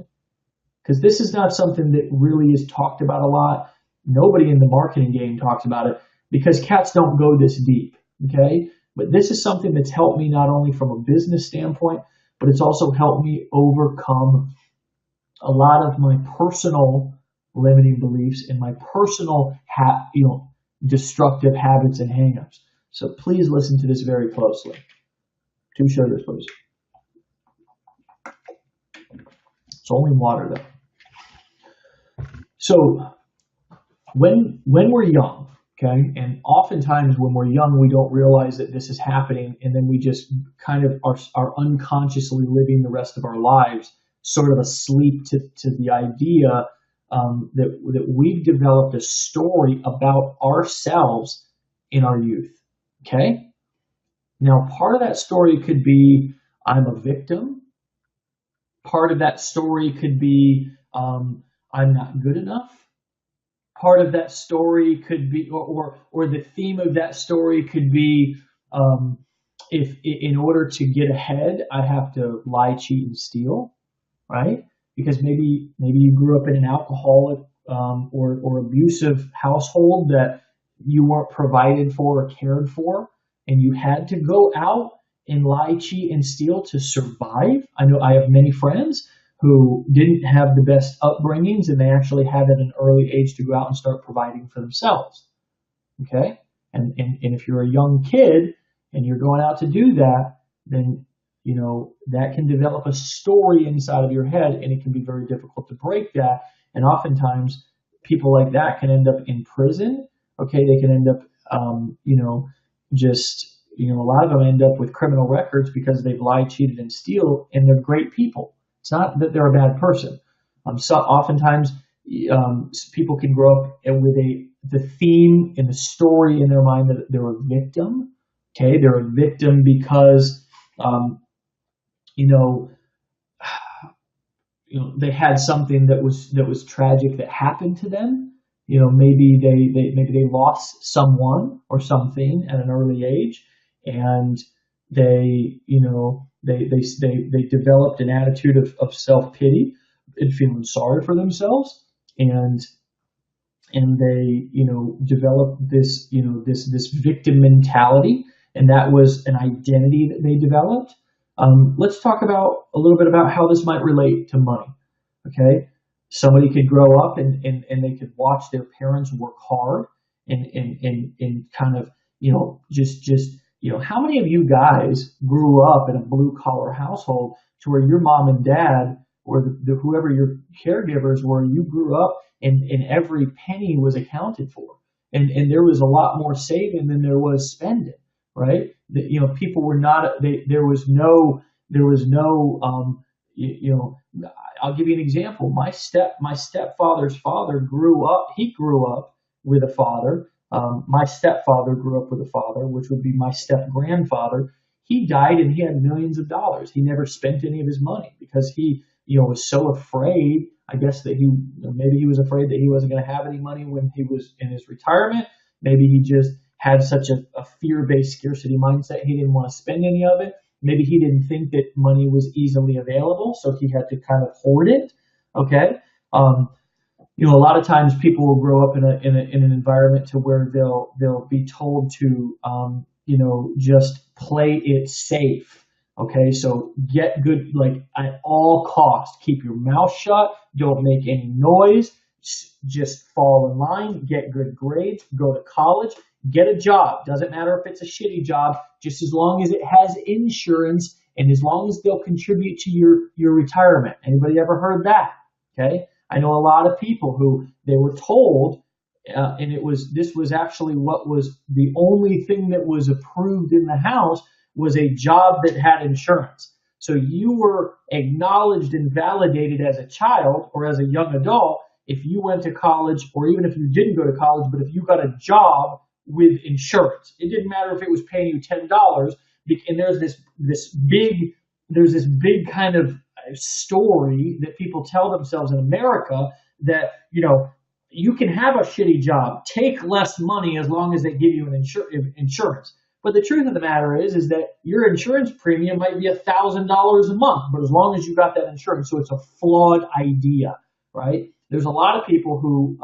because this is not something that really is talked about a lot. Nobody in the marketing game talks about it because cats don't go this deep, okay? But this is something that's helped me not only from a business standpoint, but it's also helped me overcome a lot of my personal limiting beliefs and my personal destructive habits and hangups. So please listen to this very closely. 2 sugars, please. It's only water, though. So when we're young, okay, and oftentimes when we're young, we don't realize that this is happening, and then we just kind of are unconsciously living the rest of our lives sort of asleep to the idea that we've developed a story about ourselves in our youth, okay? Now, part of that story could be, I'm a victim. Part of that story could be, I'm not good enough. Part of that story could be, or the theme of that story could be, if in order to get ahead, I have to lie, cheat, and steal, right? Because maybe you grew up in an alcoholic or abusive household that you weren't provided for or cared for. And you had to go out and lie, cheat, and steal to survive. I know I have many friends who didn't have the best upbringings, and they actually had at an early age to go out and start providing for themselves. Okay? And if you're a young kid and you're going out to do that, then that can develop a story inside of your head, and it can be very difficult to break that. And oftentimes, people like that can end up in prison. Okay, they can end up, a lot of them end up with criminal records because they've lied, cheated, and steal, and they're great people. It's not that they're a bad person. So oftentimes, people can grow up with the theme and the story in their mind that they're a victim. Okay, they're a victim because um, you know they had something that was tragic that happened to them. Maybe they lost someone or something at an early age, and they developed an attitude of self-pity and feeling sorry for themselves, and they developed this victim mentality, and that was an identity that they developed. Let's talk about a little bit about how this might relate to money. Okay, somebody could grow up and they could watch their parents work hard and kind of just how many of you guys grew up in a blue collar household to where your mom and dad or whoever your caregivers were, you grew up and every penny was accounted for, and there was a lot more saving than there was spending, right? People were not, there was no I'll give you an example. My stepfather's father grew up. He grew up with a father. My stepfather grew up with a father, which would be my step grandfather. He died and he had millions of dollars. He never spent any of his money because he, was so afraid. I guess that maybe he was afraid that he wasn't going to have any money when he was in his retirement. Maybe he just had such a fear-based scarcity mindset. He didn't want to spend any of it. Maybe he didn't think that money was easily available, so he had to kind of hoard it. Okay. A lot of times people will grow up in an environment to where they'll be told to, just play it safe. Okay. So get good, like at all costs, keep your mouth shut. Don't make any noise. Just fall in line, get good grades, go to college, get a job. Doesn't matter if it's a shitty job, just as long as it has insurance and as long as they'll contribute to your retirement. Anybody ever heard that? Okay. I know a lot of people who they were told, and this was actually what was the only thing that was approved in the house was a job that had insurance. So you were acknowledged and validated as a child or as a young adult if you went to college, or even if you didn't go to college, but if you got a job with insurance. It didn't matter if it was paying you $10. And there's this big kind of story that people tell themselves in America that, you can have a shitty job, take less money as long as they give you an insurance. But the truth of the matter is that your insurance premium might be $1,000 a month, but as long as you got that insurance, so it's a flawed idea, right? There's a lot of people who,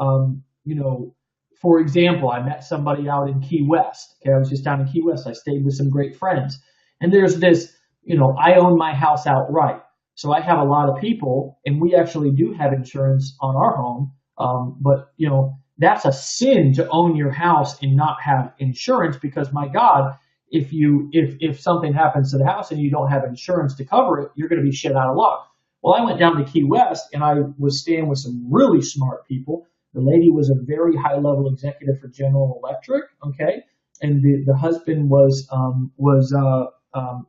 for example, I met somebody out in Key West. Okay, I was just down in Key West. I stayed with some great friends. And there's this, I own my house outright. So I have a lot of people, and we actually do have insurance on our home. But that's a sin to own your house and not have insurance because, my God, if something happens to the house and you don't have insurance to cover it, you're going to be shit out of luck. Well, I went down to Key West and I was staying with some really smart people. The lady was a very high-level executive for General Electric, okay, and the husband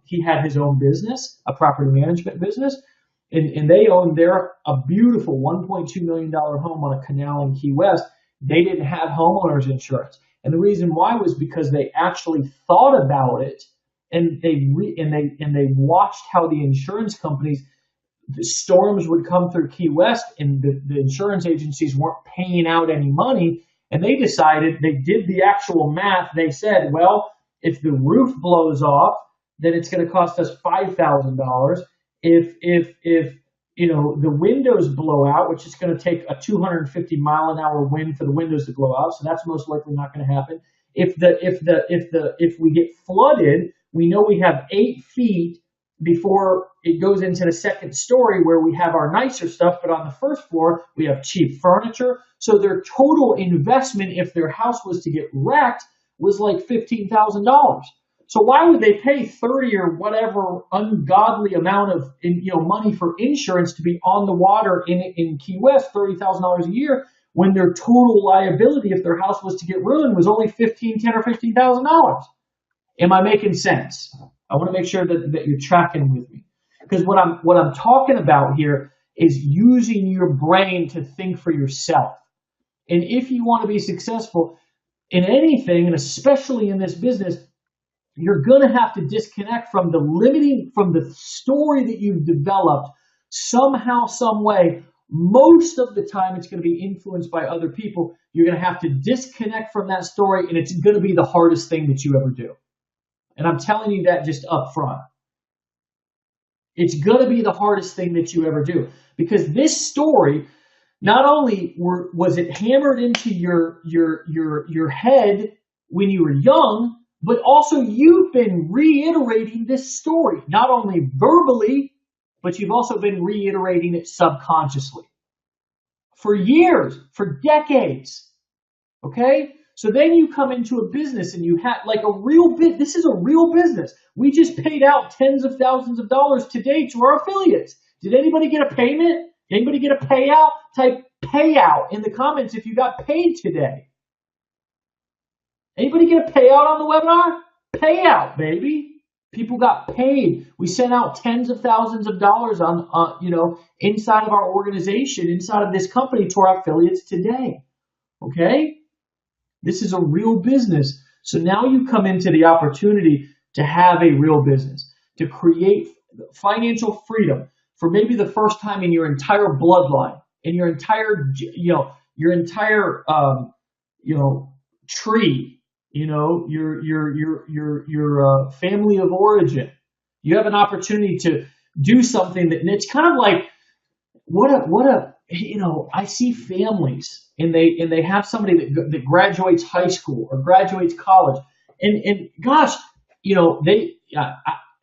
he had his own business, a property management business, and they owned a beautiful $1.2 million home on a canal in Key West. They didn't have homeowners insurance, and the reason why was because they actually thought about it, and they watched how the insurance companies. The storms would come through Key West and the insurance agencies weren't paying out any money. And they decided, they did the actual math. They said, well, if the roof blows off, then it's going to cost us $5,000. If the windows blow out, which is going to take a 250 mile an hour wind for the windows to blow out. So that's most likely not going to happen. If we get flooded, we know we have 8 feet before it goes into the second story where we have our nicer stuff, but on the first floor, we have cheap furniture. So their total investment, if their house was to get wrecked, was like $15,000. So why would they pay 30 or whatever ungodly amount of money for insurance to be on the water in Key West, $30,000 a year, when their total liability, if their house was to get ruined, was only $10 or $15,000? Am I making sense? I want to make sure that you're tracking with me. Because what I'm talking about here is using your brain to think for yourself. And if you want to be successful in anything, and especially in this business, you're going to have to disconnect from from the story that you've developed somehow, some way. Most of the time, it's going to be influenced by other people. You're going to have to disconnect from that story, and it's going to be the hardest thing that you ever do. And I'm telling you that just up front. It's going to be the hardest thing that you ever do, because this story, not only was it hammered into your head when you were young, but also you've been reiterating this story, not only verbally, but you've also been reiterating it subconsciously for years, for decades. Okay? So then you come into a business and you have like a real bit. This is a real business. We just paid out tens of thousands of dollars today to our affiliates. Did anybody get a payment? Did anybody get a payout? Type payout in the comments if you got paid today. Anybody get a payout on the webinar? Payout, baby. People got paid. We sent out tens of thousands of dollars inside of our organization, inside of this company to our affiliates today. Okay? This is a real business. So now you come into the opportunity to have a real business, to create financial freedom for maybe the first time in your entire bloodline, in your entire, tree, your family of origin. You have an opportunity to do something that, and it's kind of like, I see families and they have somebody that graduates high school or graduates college, and gosh,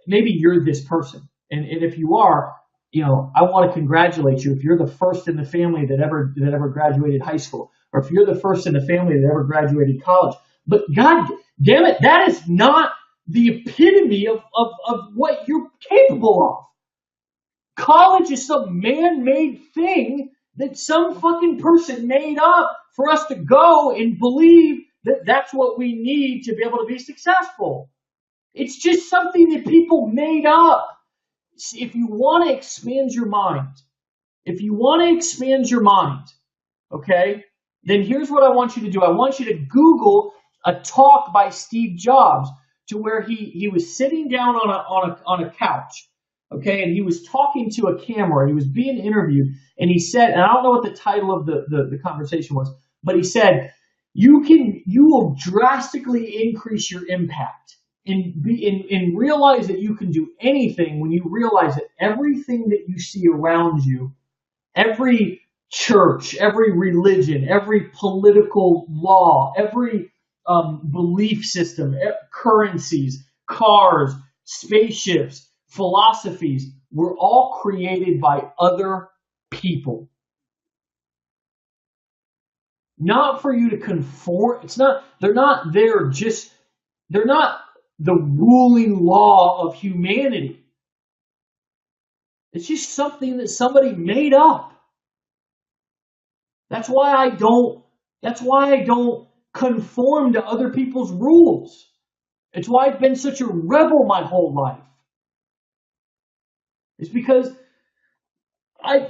maybe you're this person, and if you are, I want to congratulate you if you're the first in the family that ever graduated high school, or if you're the first in the family that ever graduated college. But God damn it, that is not the epitome of what you're capable of. College is some man-made thing that some fucking person made up for us to go and believe that that's what we need to be able to be successful. It's just something that people made up. If you want to expand your mind, okay, then here's what I want you to do. I want you to Google a talk by Steve Jobs, to where he was sitting down on a couch, okay, and he was talking to a camera. He was being interviewed, and he said, and I don't know what the title of the conversation was, but he said, you will drastically increase your impact and realize that you can do anything when you realize that everything that you see around you, every church, every religion, every political law, every belief system, currencies, cars, spaceships, philosophies, were all created by other people. Not for you to conform. They're not the ruling law of humanity. It's just something that somebody made up. That's why I don't conform to other people's rules. It's why I've been such a rebel my whole life. It's because I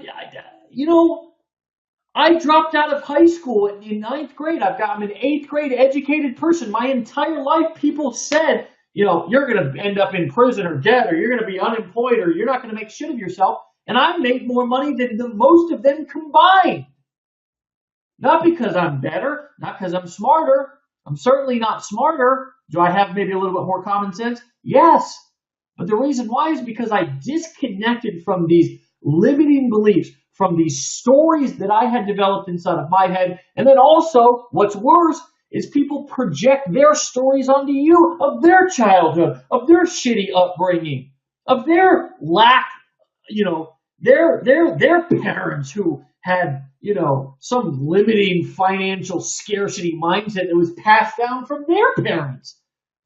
dropped out of high school in ninth grade. I'm an eighth grade educated person. My entire life, people said, you're going to end up in prison or dead, or you're going to be unemployed, or you're not going to make shit of yourself. And I made more money than the most of them combined. Not because I'm better, not because I'm smarter. I'm certainly not smarter. Do I have maybe a little bit more common sense? Yes. But the reason why is because I disconnected from these limiting beliefs, from these stories that I had developed inside of my head. And then also, what's worse, is people project their stories onto you of their childhood, of their shitty upbringing, of their lack, their parents who had, some limiting financial scarcity mindset that was passed down from their parents.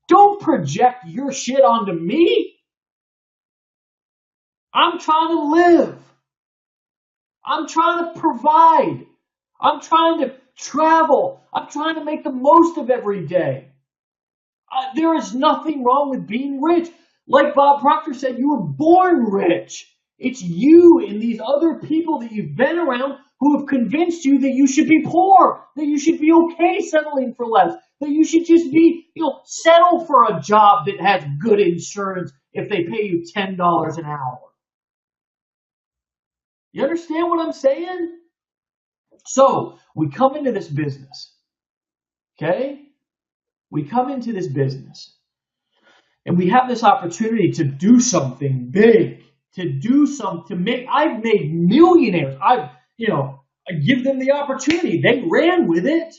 Don't project your shit onto me. I'm trying to live. I'm trying to provide. I'm trying to travel. I'm trying to make the most of every day. There is nothing wrong with being rich. Like Bob Proctor said, you were born rich. It's you and these other people that you've been around who have convinced you that you should be poor, that you should be okay settling for less, that you should just be, settle for a job that has good insurance if they pay you $10 an hour. You understand what I'm saying? So we come into this business, okay? We come into this business and we have this opportunity to do something big, I've made millionaires. I give them the opportunity. They ran with it.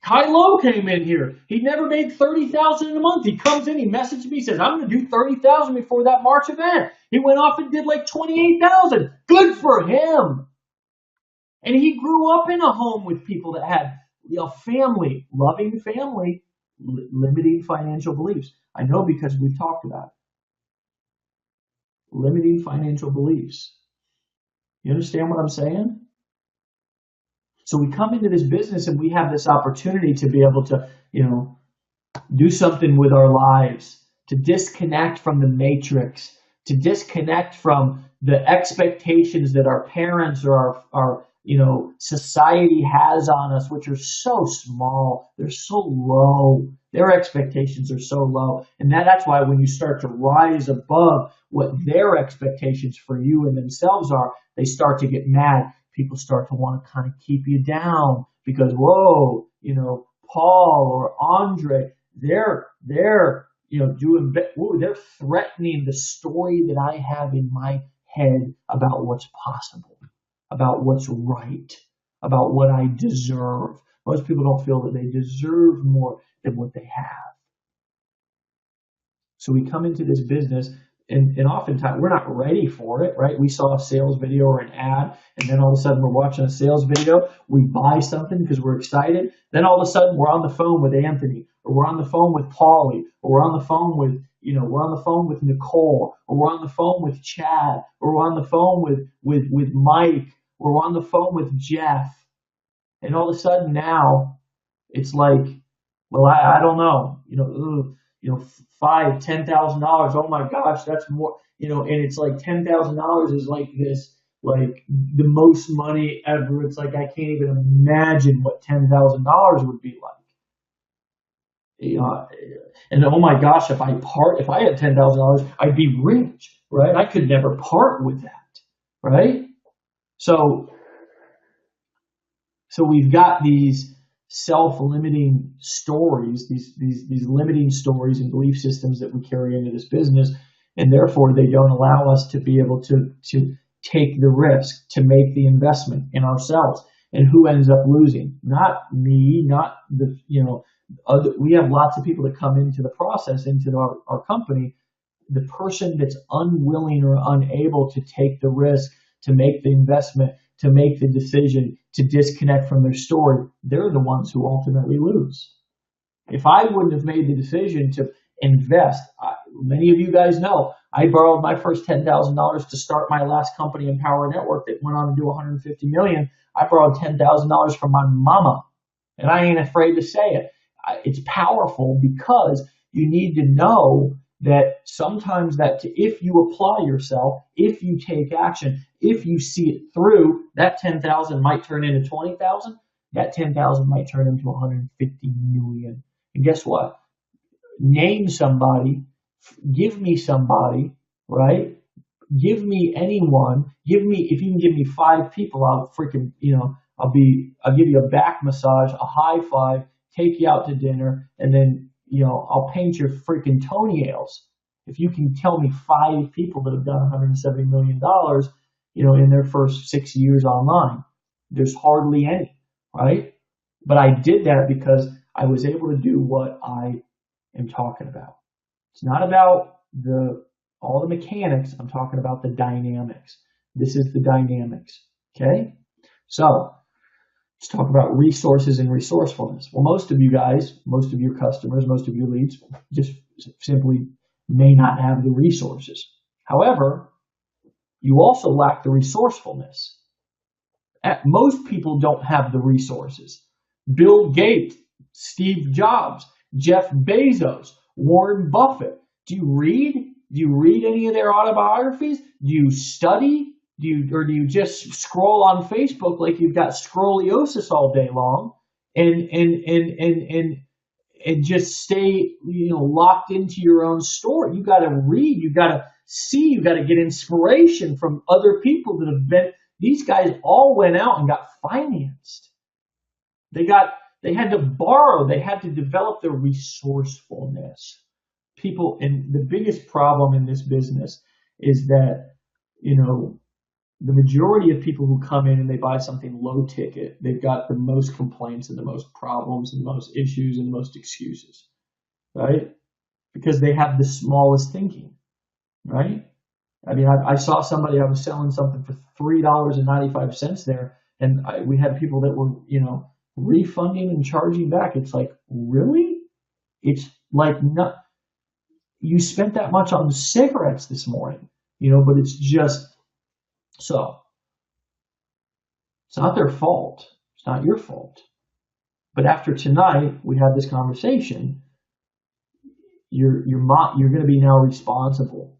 Kylo came in here. He never made $30,000 in a month. He comes in, he messaged me, he says, I'm going to do $30,000 before that March event. He went off and did like $28,000. Good for him. And he grew up in a home with people that had family, loving family, limiting financial beliefs. I know because we've talked about it. Limiting financial beliefs. You understand what I'm saying? So we come into this business and we have this opportunity to be able to, do something with our lives, to disconnect from the matrix, to disconnect from the expectations that our parents or our society has on us, which are so small, they're so low. Their expectations are so low. And that's why when you start to rise above what their expectations for you and themselves are, they start to get mad. People start to want to kind of keep you down because, whoa, Paul or Andre, they're they're threatening the story that I have in my head about what's possible, about what's right, about what I deserve. Most people don't feel that they deserve more than what they have. So we come into this business and oftentimes we're not ready for it, right? We saw a sales video or an ad, and then all of a sudden we're watching a sales video. We buy something because we're excited. Then all of a sudden we're on the phone with Anthony, or we're on the phone with Paulie, or we're on the phone with, we're on the phone with Nicole, or we're on the phone with Chad, or we're on the phone with Mike, or we're on the phone with Jeff. And all of a sudden now it's like, well, I don't know, $5,000, $10,000. Oh my gosh, that's more, and it's like $10,000 is like this, like the most money ever. It's like I can't even imagine what $10,000 would be like. And oh my gosh, if I had $10,000, I'd be rich, right? I could never part with that, right? So we've got these self-limiting stories, these limiting stories and belief systems that we carry into this business, and therefore they don't allow us to be able to take the risk, to make the investment in ourselves. And who ends up losing? Not me, not the we have lots of people that come into the process, into our company. The person that's unwilling or unable to take the risk, to make the investment, to make the decision, to disconnect from their story, they're the ones who ultimately lose. If I wouldn't have made the decision to invest, many of you guys know, I borrowed my first $10,000 to start my last company, Empower Network, that went on to do $150 million. I borrowed $10,000 from my mama, and I ain't afraid to say it. It's powerful because you need to know that sometimes that if you apply yourself, if you take action, if you see it through, that 10,000 might turn into 20,000. That 10,000 might turn into 150 million. And guess what? Name somebody, give me somebody, right? Give me anyone. If you can give me 5 people, I'll freaking, I'll give you a back massage, a high five, take you out to dinner, and then I'll paint your freaking toenails. If you can tell me 5 people that have done $170 million, in their first 6 years online, there's hardly any, right? But I did that because I was able to do what I am talking about. It's not about all the mechanics. I'm talking about the dynamics. This is the dynamics. Okay? So let's talk about resources and resourcefulness. Well, most of you guys, most of your customers, most of your leads just simply may not have the resources. However, you also lack the resourcefulness. Most people don't have the resources. Bill Gates, Steve Jobs, Jeff Bezos, Warren Buffett, Do you read? Do you read any of their autobiographies? Do you study? Or do you just scroll on Facebook like you've got scoliosis all day long and just stay, locked into your own story? You got to read. You got to see. You got to get inspiration from other people that have been. These guys all went out and got financed. They had to borrow. They had to develop their resourcefulness. People, and the biggest problem in this business is that, the majority of people who come in and they buy something low ticket, they've got the most complaints and the most problems and the most issues and the most excuses, right? Because they have the smallest thinking, right? I mean, I saw somebody, I was selling something for $3.95 there, and we had people that were, refunding and charging back. It's like, really? It's like, not, you spent that much on cigarettes this morning, but it's just, so it's not their fault. It's not your fault. But after tonight, we had this conversation. You're going to be now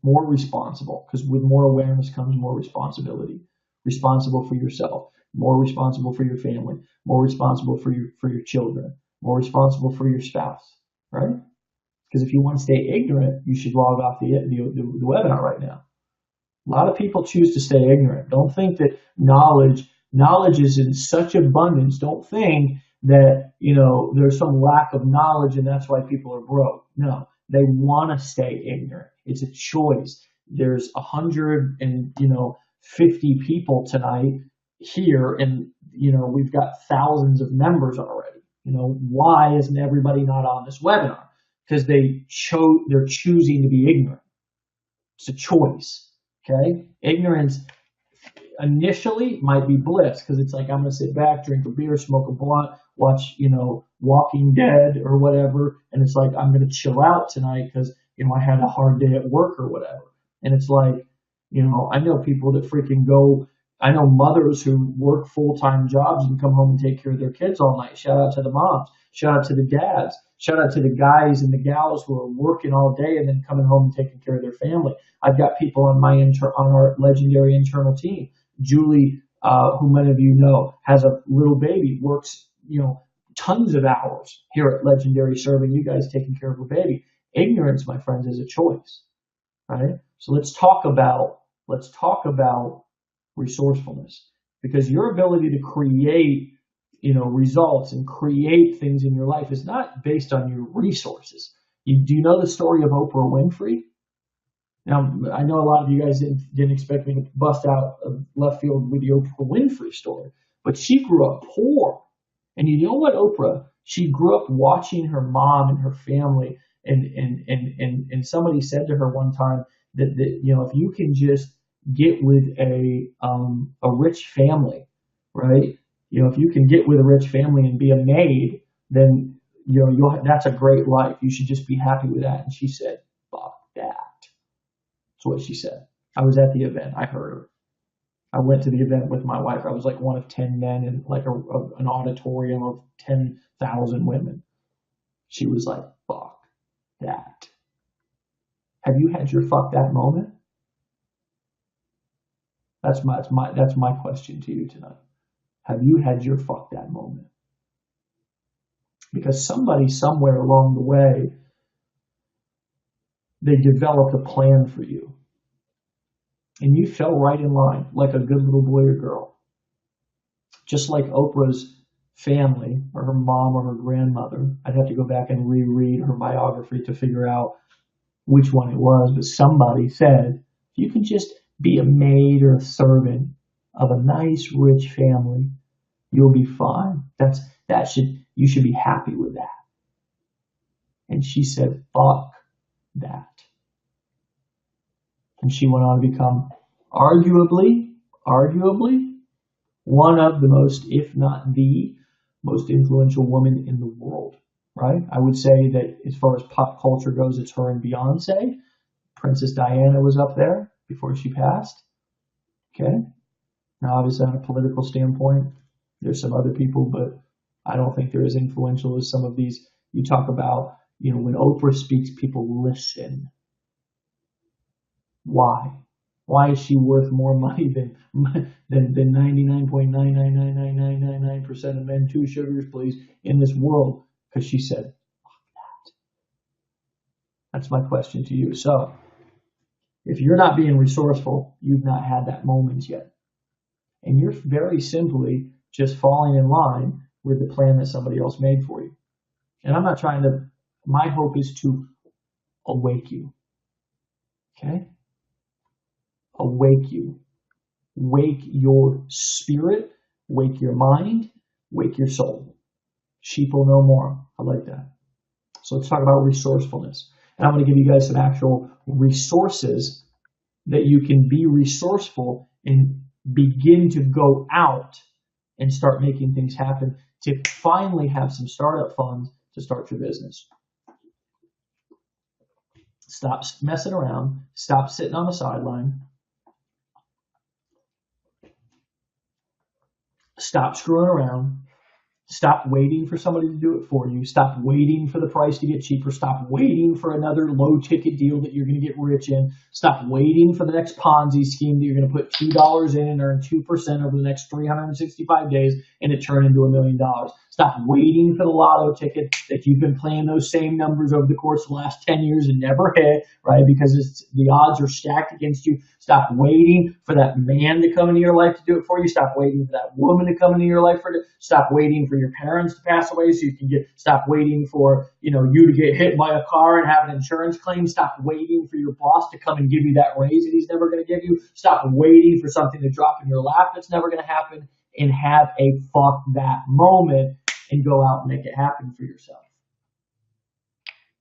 more responsible, because with more awareness comes more responsibility. Responsible for yourself, more responsible for your family, more responsible for your children, more responsible for your spouse, right? Because if you want to stay ignorant, you should log off the webinar right now. A lot of people choose to stay ignorant. Don't think that knowledge is in such abundance. Don't think that, there's some lack of knowledge and that's why people are broke. No, they want to stay ignorant. It's a choice. There's 150 people tonight here, and, we've got thousands of members already. Why isn't everybody not on this webinar? Because they're choosing to be ignorant. It's a choice. Okay, ignorance initially might be bliss, because it's like, I'm going to sit back, drink a beer, smoke a blunt, watch, Walking Dead or whatever, and it's like, I'm going to chill out tonight because, I had a hard day at work or whatever. And it's like, I know people that freaking I know mothers who work full-time jobs and come home and take care of their kids all night. Shout out to the moms. Shout out to the dads. Shout out to the guys and the gals who are working all day and then coming home and taking care of their family. I've got people on our legendary internal team. Julie, who many of you know, has a little baby, works, tons of hours here at Legendary serving you guys, taking care of her baby. Ignorance, my friends, is a choice, right? So let's talk about resourcefulness, because your ability to create, results and create things in your life is not based on your resources. Do you know the story of Oprah Winfrey? Now, I know a lot of you guys didn't expect me to bust out of left field with the Oprah Winfrey story, but she grew up poor. And you know what, Oprah? She grew up watching her mom and her family, and somebody said to her one time that if you can just get with a rich family, right? If you can get with a rich family and be a maid, then that's a great life. You should just be happy with that. And she said, "Fuck that." That's what she said. I was at the event. I heard her. I went to the event with my wife. I was like one of 10 men in like an auditorium of 10,000 women. She was like, "Fuck that." Have you had your fuck that moment? That's my question to you tonight. Have you had your fuck that moment? Because somebody somewhere along the way, they developed a plan for you. And you fell right in line like a good little boy or girl. Just like Oprah's family, or her mom or her grandmother. I'd have to go back and reread her biography to figure out which one it was, but somebody said, you can just be a maid or a servant of a nice, rich family, you'll be fine. You should be happy with that. And she said, "Fuck that." And she went on to become arguably one of the most, if not the most influential woman in the world, right? I would say that as far as pop culture goes, it's her and Beyonce. Princess Diana was up there before she passed. Okay. Now, obviously, on a political standpoint, there's some other people, but I don't think they're as influential as some of these. You talk about, when Oprah speaks, people listen. Why? Why is she worth more money than 99.9999999% of men? Two sugars, please, in this world? Because she said, that's my question to you. So, if you're not being resourceful, you've not had that moment yet. And you're very simply just falling in line with the plan that somebody else made for you. And I'm not trying to, my hope is to awake you. Okay? Awake you. Wake your spirit, wake your mind, wake your soul. Sheep will know more. I like that. So let's talk about resourcefulness. And I'm going to give you guys some actual resources that you can be resourceful and begin to go out and start making things happen to finally have some startup funds to start your business. Stop messing around. Stop sitting on the sideline. Stop screwing around. Stop waiting for somebody to do it for you. Stop waiting for the price to get cheaper. Stop waiting for another low ticket deal that you're going to get rich in. Stop waiting for the next Ponzi scheme that you're going to put $2 in and earn 2% over the next 365 days and it turn into $1 million. Stop waiting for the lotto ticket that you've been playing those same numbers over the course of the last 10 years and never hit, right? Because the odds are stacked against you. Stop waiting for that man to come into your life to do it for you. Stop waiting for that woman to come into your life for it. Stop waiting for your parents to pass away so you can stop waiting for, you to get hit by a car and have an insurance claim. Stop waiting for your boss to come and give you that raise that he's never going to give you. Stop waiting for something to drop in your lap that's never going to happen, and have a fuck that moment and go out and make it happen for yourself.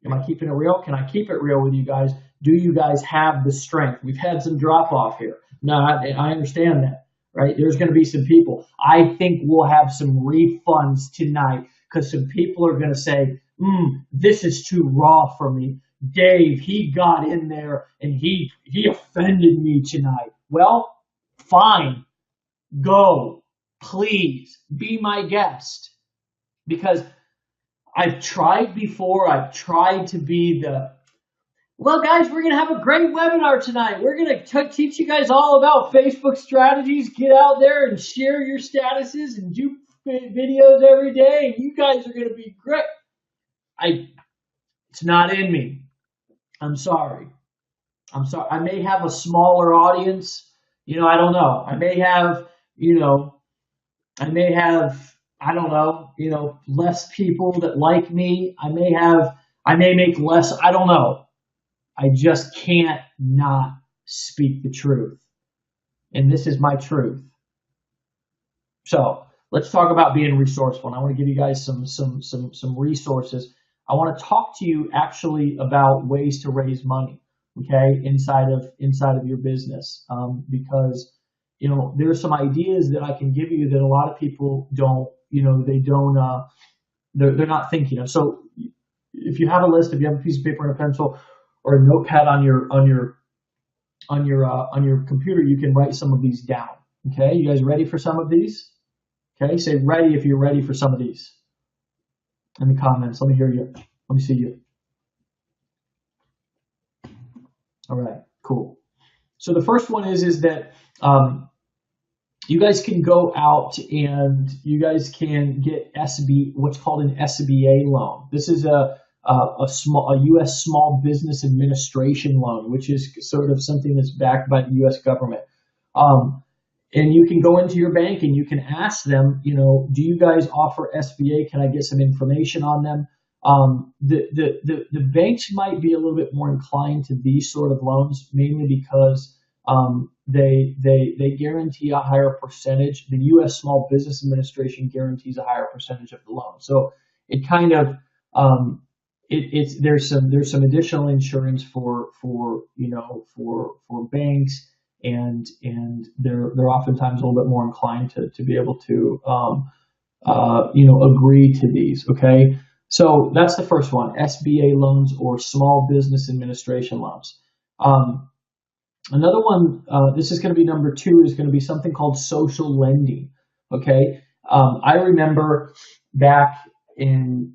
Am I keeping it real? Can I keep it real with you guys? Do you guys have the strength? We've had some drop off here. No, I understand that, right? There's going to be some people. I think we'll have some refunds tonight because some people are going to say, this is too raw for me. Dave, he got in there and he offended me tonight. Well, fine. Go. Please be my guest. Because I've tried before. I've tried to be well, guys, we're going to have a great webinar tonight. We're going to teach you guys all about Facebook strategies. Get out there and share your statuses and do videos every day. And you guys are going to be great. It's not in me. I'm sorry. I may have a smaller audience. I don't know. I may have, I don't know, less people that like me. I may make less. I don't know. I just can't not speak the truth. And this is my truth. So let's talk about being resourceful. And I want to give you guys some resources. I want to talk to you actually about ways to raise money, okay, inside of your business. Because, there's some ideas that I can give you that a lot of people don't, they're not thinking of. So if you have a list, if you have a piece of paper and a pencil or a notepad on your computer, you can write some of these down. Okay, you guys ready for some of these? Okay, say ready if you're ready for some of these. In the comments, let me hear you. Let me see you. All right, cool. So the first one is that you guys can go out and you guys can get what's called an SBA loan. This is a U.S. Small Business Administration loan, which is sort of something that's backed by the U.S. government. And you can go into your bank and you can ask them, do you guys offer SBA? Can I get some information on them? The banks might be a little bit more inclined to these sort of loans, mainly because they guarantee a higher percentage. The U.S. Small Business Administration guarantees a higher percentage of the loan. So it kind of there's some additional insurance for banks, and they're oftentimes a little bit more inclined to be able to agree to these. Okay, so that's the first one: SBA loans or Small Business Administration loans. Another one, this is going to be number 2, is going to be something called social lending. Okay, I remember back in,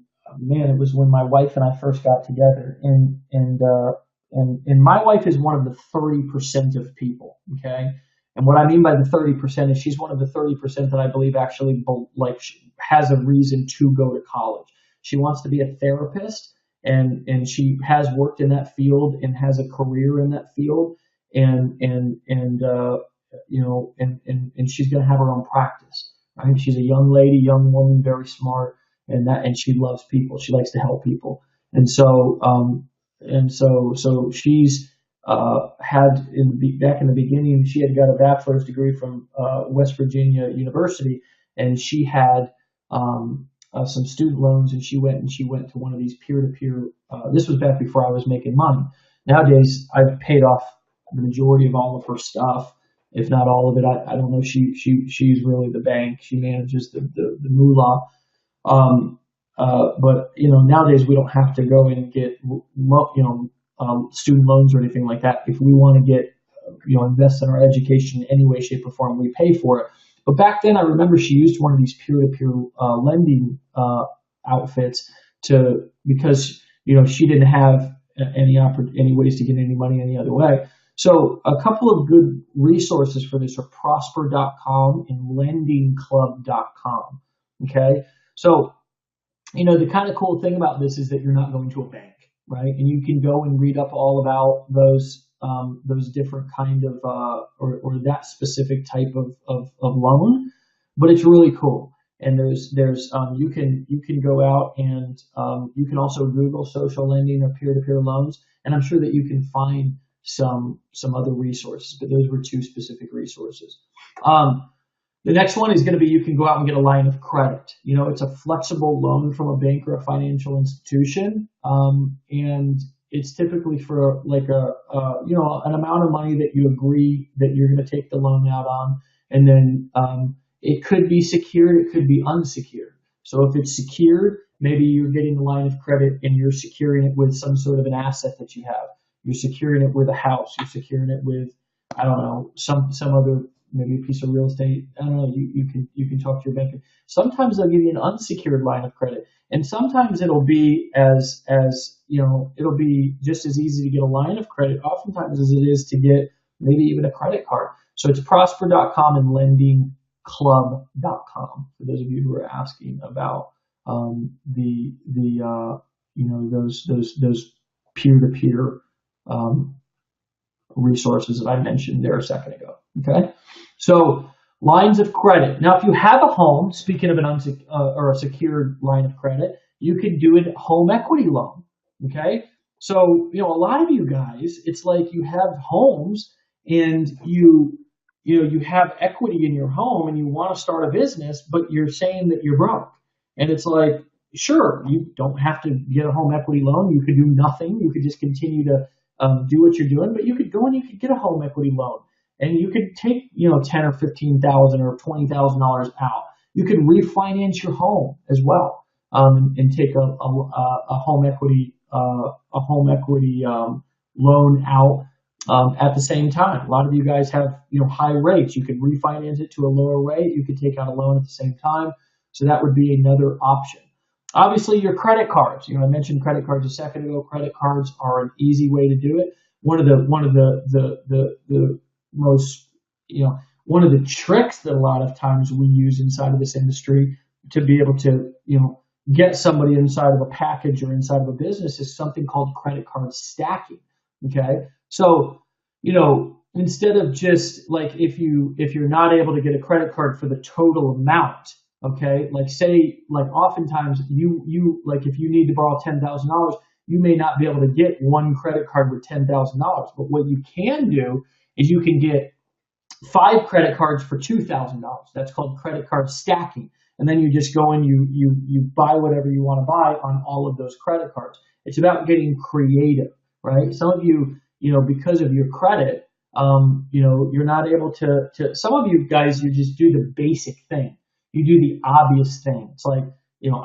it was when my wife and I first got together, and and my wife is one of the 30% of people. Okay. And what I mean by the 30% is she's one of the 30% that I believe actually like has a reason to go to college. She wants to be a therapist, and she has worked in that field and has a career in that field, and she's going to have her own practice. Right? She's a young lady, young woman, very smart, and she loves people. She likes to help people, and so she's back in the beginning, she had got a bachelor's degree from West Virginia University, and she had some student loans, and she went to one of these peer-to-peer. This was back before I was making money. Nowadays, I've paid off the majority of all of her stuff, if not all of it. I don't know. She's really the bank. She manages the moolah. But nowadays we don't have to go in and get student loans or anything like that. If we want to get invest in our education in any way, shape, or form, we pay for it. But back then, I remember she used one of these peer-to-peer lending outfits because she didn't have any ways to get any money any other way. So a couple of good resources for this are prosper.com and lendingclub.com. Okay. So, the kind of cool thing about this is that you're not going to a bank, right? And you can go and read up all about those different kind of, or that specific type of loan, but it's really cool. And you can go out and, you can also Google social lending or peer-to-peer loans. And I'm sure that you can find some other resources, but those were two specific resources. The next one is going to be, you can go out and get a line of credit. It's a flexible loan from a bank or a financial institution. And it's typically for like an amount of money that you agree that you're going to take the loan out on. And then, it could be secured, it could be unsecured. So if it's secured, maybe you're getting a line of credit and you're securing it with some sort of an asset that you have. You're securing it with a house. You're securing it with, I don't know, some other, maybe a piece of real estate. I don't know. You can talk to your banker. Sometimes they'll give you an unsecured line of credit, and sometimes it'll be it'll be just as easy to get a line of credit, oftentimes, as it is to get maybe even a credit card. So it's prosper.com and lendingclub.com for those of you who are asking about those peer-to-peer resources that I mentioned there a second ago. Okay, so lines of credit. Now, if you have a home, speaking of or a secured line of credit, you can do a home equity loan. Okay, so a lot of you guys, it's like you have homes and you have equity in your home and you want to start a business, but you're saying that you're broke, and it's like, sure, you don't have to get a home equity loan. You could do nothing. You could just continue to do what you're doing, but you could go and you could get a home equity loan, and you could take $10,000 or $15,000 or $20,000 out. You could refinance your home as well, and take a home equity loan out at the same time. A lot of you guys have high rates. You could refinance it to a lower rate. You could take out a loan at the same time. So that would be another option. Obviously, your credit cards. I mentioned credit cards a second ago. Credit cards are an easy way to do it. One of the most, one of the tricks that a lot of times we use inside of this industry to be able to, get somebody inside of a package or inside of a business is something called credit card stacking. Okay, so instead of just like if you're not able to get a credit card for the total amount. Okay, like say, like oftentimes you like if you need to borrow $10,000, you may not be able to get one credit card with $10,000. But what you can do is you can get 5 credit cards for $2,000. That's called credit card stacking. And then you just go and you buy whatever you want to buy on all of those credit cards. It's about getting creative, right? Some of you, because of your credit, you're not able to. Some of you guys, you just do the basic thing. You do the obvious thing. It's like,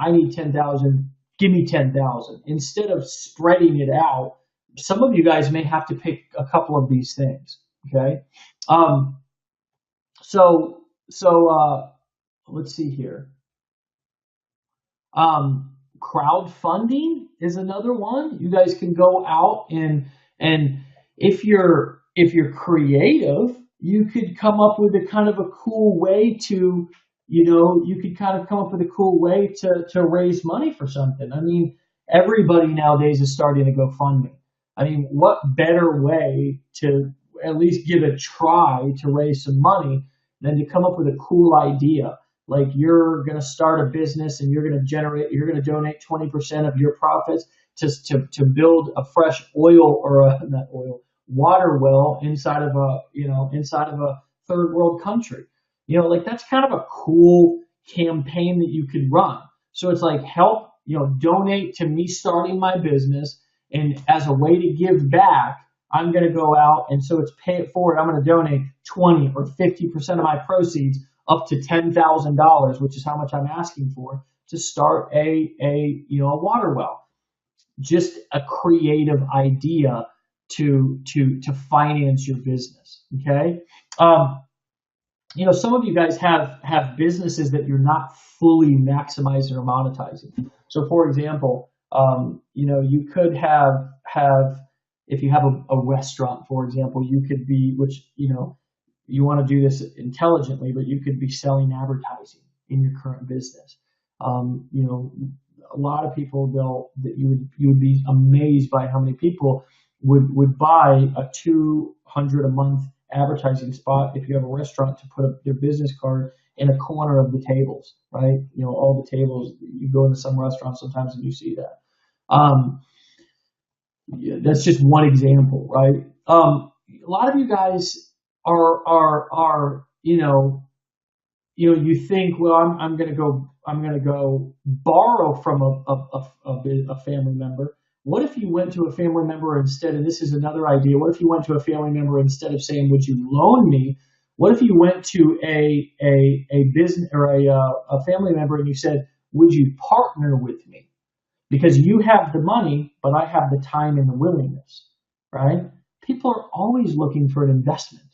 I need 10,000, give me 10,000. Instead of spreading it out, some of you guys may have to pick a couple of these things. Okay. So let's see here. Crowdfunding is another one. You guys can go out and And if you're creative, you could come up with a kind of a cool way to, you could kind of come up with a cool way to raise money for something. I mean, everybody nowadays is starting to GoFundMe. I mean, what better way to at least give a try to raise some money than to come up with a cool idea? Like, you're going to start a business and you're going to donate 20% of your profits to build a fresh oil or not oil, water well inside of a third world country. Like, that's kind of a cool campaign that you could run. So it's like, help, donate to me starting my business. And as a way to give back, I'm going to go out, and so it's pay it forward. I'm going to donate 20 or 50% of my proceeds up to $10,000, which is how much I'm asking for, to start a water well. Just a creative idea to finance your business. Okay. Some of you guys have businesses that you're not fully maximizing or monetizing. So, for example, you could have if you have a restaurant, for example, you could be, which you want to do this intelligently, but you could be selling advertising in your current business. A lot of people, you would be amazed by how many people would buy a $200 a month advertising spot if you have a restaurant, to put up their business card in a corner of the tables, right? All the tables. You go into some restaurants sometimes and you see that. That's just one example, right? A lot of you guys are you think, well, I'm going to go borrow from a family member. What if you went to a family member instead? And this is another idea. What if you went to a family member instead of saying, "Would you loan me?" What if you went to a business or a family member and you said, "Would you partner with me? Because you have the money, but I have the time and the willingness," right? People are always looking for an investment,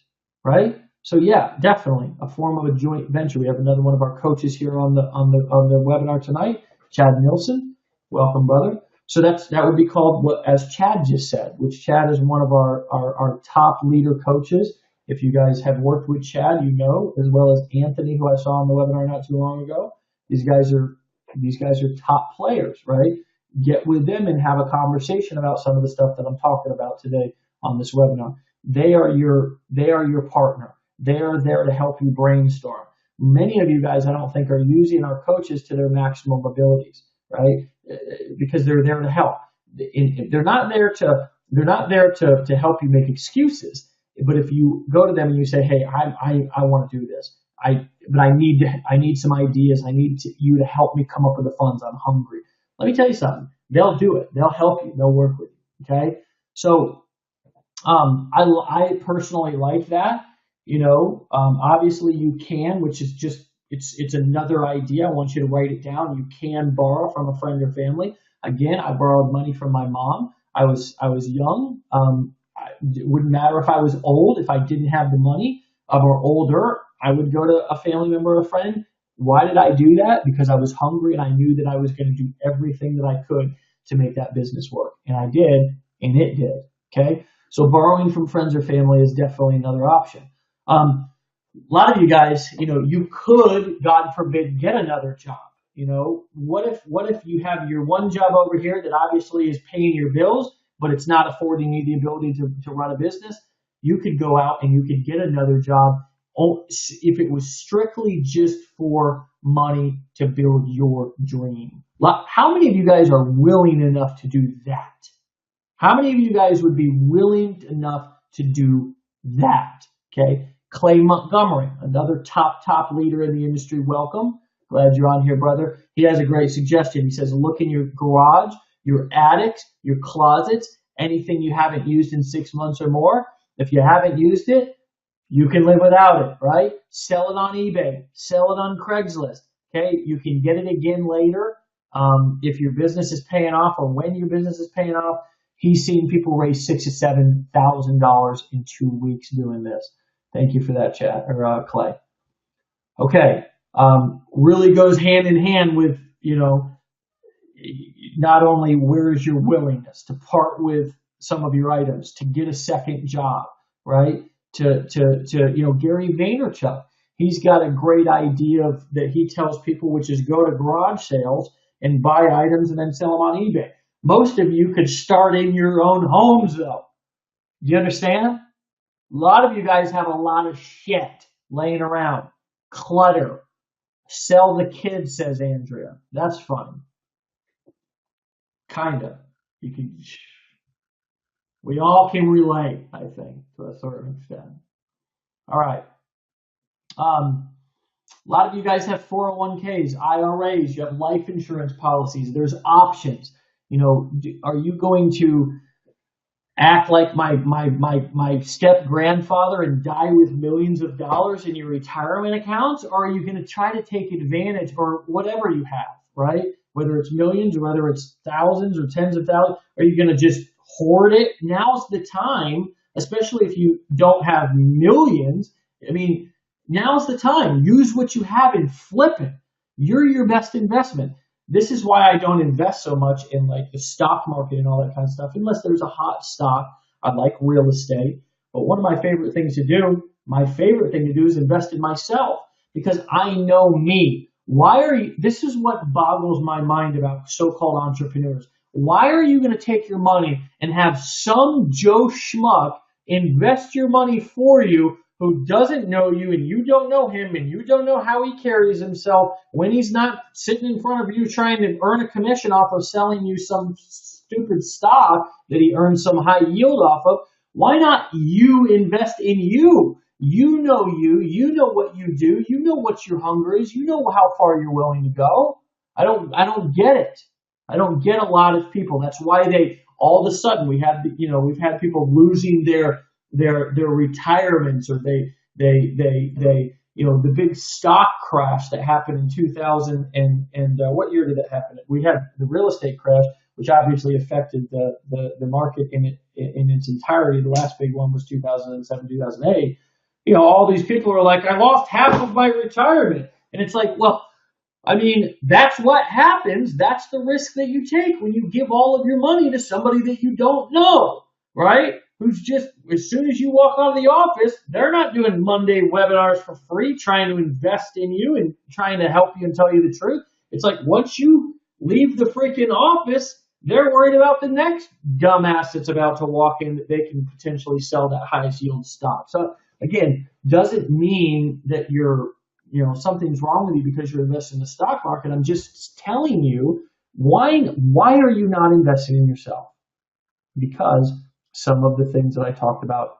right? So yeah, definitely a form of a joint venture. We have another one of our coaches here on the webinar tonight, Chad Nilsson. Welcome, brother. So that would be called, what, as Chad just said, which Chad is one of our top leader coaches. If you guys have worked with Chad, as well as Anthony, who I saw on the webinar not too long ago. These guys are top players, right? Get with them and have a conversation about some of the stuff that I'm talking about today on this webinar. They are your partner. They are there to help you brainstorm. Many of you guys, I don't think, are using our coaches to their maximum abilities, right? Because they're there to help. They're not there to help you make excuses. But if you go to them and you say, "Hey, I want to do this. But I need some ideas. I need you to help me come up with the funds. I'm hungry." Let me tell you something. They'll do it. They'll help you. They'll work with you. Okay. So, I personally like that. Obviously you can, which is just, it's another idea. I want you to write it down. You can borrow from a friend or family. Again, I borrowed money from my mom. I was young. It wouldn't matter if I was old. If I didn't have the money, or older, I would go to a family member or a friend. Why did I do that? Because I was hungry and I knew that I was going to do everything that I could to make that business work. And I did, and it did. Okay. So borrowing from friends or family is definitely another option. A lot of you guys, you could, God forbid, get another job. What if you have your one job over here that obviously is paying your bills, but it's not affording you the ability to run a business? You could go out and you could get another job if it was strictly just for money to build your dream. How many of you guys are willing enough to do that? How many of you guys would be willing enough to do that? Okay. Clay Montgomery, another top leader in the industry. Welcome. Glad you're on here, brother. He has a great suggestion. He says, look in your garage, your attics, your closets, anything you haven't used in 6 months or more. If you haven't used it, you can live without it, right? Sell it on eBay, sell it on Craigslist. Okay. You can get it again later. If your business is paying off, or when your business is paying off. He's seen people raise $6,000 to $7,000 in 2 weeks doing this. Thank you for that, Chad or Clay. Okay, really goes hand in hand with not only where is your willingness to part with some of your items, to get a second job, right? To Gary Vaynerchuk, he's got a great idea that he tells people, which is go to garage sales and buy items and then sell them on eBay. Most of you could start in your own homes, though. Do you understand? A lot of you guys have a lot of shit laying around. Clutter. Sell the kids, says Andrea. That's funny. Kinda. We all can relate, I think, to a certain extent. All right. A lot of you guys have 401ks, IRAs, you have life insurance policies. There's options. Are you going to act like my step grandfather and die with millions of dollars in your retirement accounts? Or are you going to try to take advantage, or whatever you have, right? Whether it's millions or whether it's thousands or tens of thousands, are you going to just hoard it? Now's the time, especially if you don't have millions. I mean, now's the time. Use what you have and flip it. You're your best investment. This is why I don't invest so much in like the stock market and all that kind of stuff, unless there's a hot stock. I like real estate. But one of my favorite things to do, is invest in myself, because I know me. This is what boggles my mind about so-called entrepreneurs. Why are you going to take your money and have some Joe Schmuck invest your money for you who doesn't know you, and you don't know him, and you don't know how he carries himself when he's not sitting in front of you trying to earn a commission off of selling you some stupid stock that he earns some high yield off of? Why not you invest in you? You know what you do, you know what your hunger is, you know how far you're willing to go. I don't get it. I don't get a lot of people. That's why all of a sudden we've had people losing their retirements, or the big stock crash that happened in 2000 and what year did that happen? We had the real estate crash, which obviously affected the market in its entirety. The last big one was 2007, 2008. All these people are like, I lost half of my retirement. And it's like, well, I mean, that's what happens. That's the risk that you take when you give all of your money to somebody that you don't know, right? Who's just, as soon as you walk out of the office, they're not doing Monday webinars for free, trying to invest in you and trying to help you and tell you the truth. It's like, once you leave the freaking office, they're worried about the next dumbass that's about to walk in that they can potentially sell that highest yield stock. So again, doesn't mean that something's wrong with you because you're investing in the stock market. I'm just telling you, why are you not investing in yourself? Because some of the things that I talked about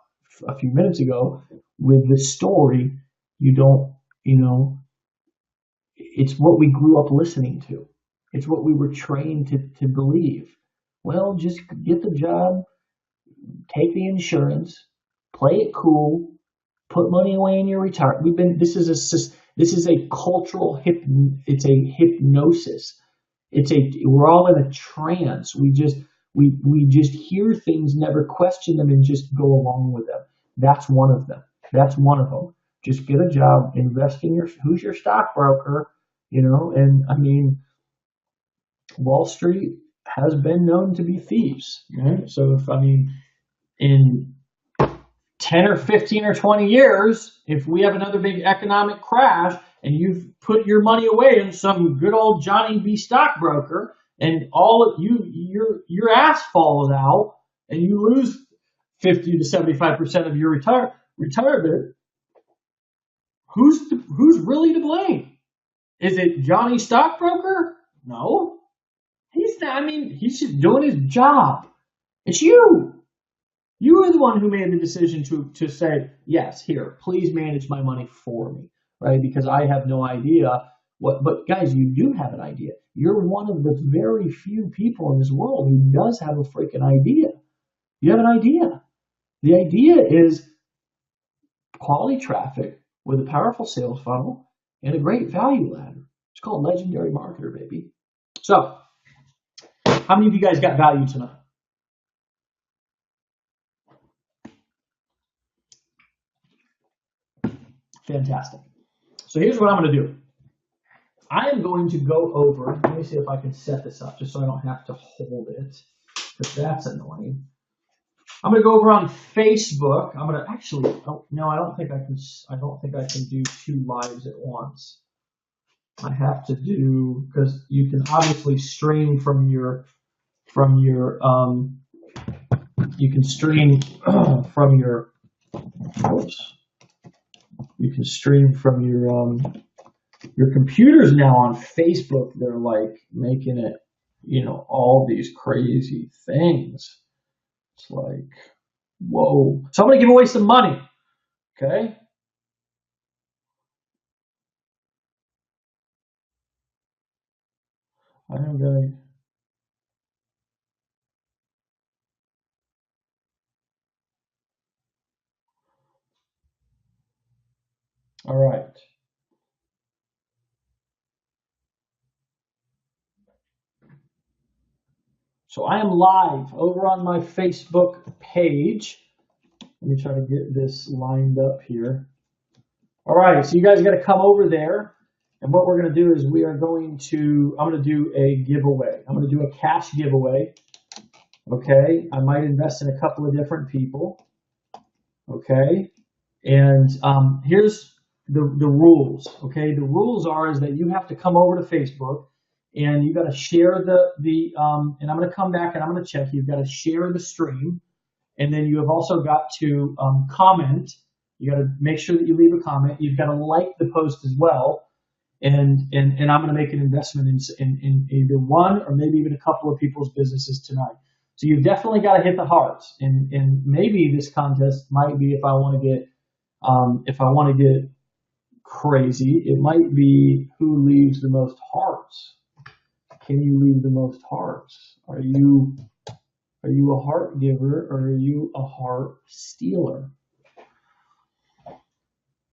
a few minutes ago with the story, it's what we grew up listening to. It's what we were trained to believe. Well, just get the job, take the insurance, play it cool, put money away in your retirement. This is a cultural it's a hypnosis. We're all in a trance. We just hear things, never question them, and just go along with them. That's one of them. Just get a job, invest in who's your stockbroker, and I mean, Wall Street has been known to be thieves, right? So in 10 or 15 or 20 years, if we have another big economic crash and you've put your money away in some good old Johnny B stockbroker, and your ass falls out and you lose 50 to 75% of your retirement, who's really to blame? Is it Johnny stockbroker? No. He's not. He's just doing his job. It's you. You are the one who made the decision to say, yes, here, please manage my money for me, right? Because I have no idea but guys, you do have an idea. You're one of the very few people in this world who does have a freaking idea. You have an idea. The idea is quality traffic with a powerful sales funnel and a great value ladder. It's called Legendary Marketer, baby. So, how many of you guys got value tonight? Fantastic. So here's what I'm going to do. I am going to go over, let me see if I can set this up just so I don't have to hold it, because that's annoying. I'm gonna go over on Facebook. I'm gonna actually. Oh, no, I don't think I can. I don't think I can do 2 lives at once. I have to do because you can obviously stream from your you can stream from your oops, you can stream from your computers now on Facebook. They're like making it, all these crazy things. It's like, whoa. So I'm gonna give away some money. Okay. I am going. All right. So I am live over on my Facebook page. Let me try to get this lined up here. All right, so you guys got to come over there. And what we're going to do is I'm going to do a giveaway. I'm going to do a cash giveaway. Okay, I might invest in a couple of different people. Okay, and here's the rules. Okay, the rules is that you have to come over to Facebook and you got to share and I'm going to come back and I'm going to check. You've got to share the stream, and then you have also got to comment. You got to make sure that you leave a comment. You've got to like the post as well, and I'm going to make an investment in either one or maybe even a couple of people's businesses tonight. So you've definitely got to hit the hearts, and maybe this contest might be if I want to get crazy, it might be who leaves the most hearts. Can you leave the most hearts? Are you a heart giver or are you a heart stealer?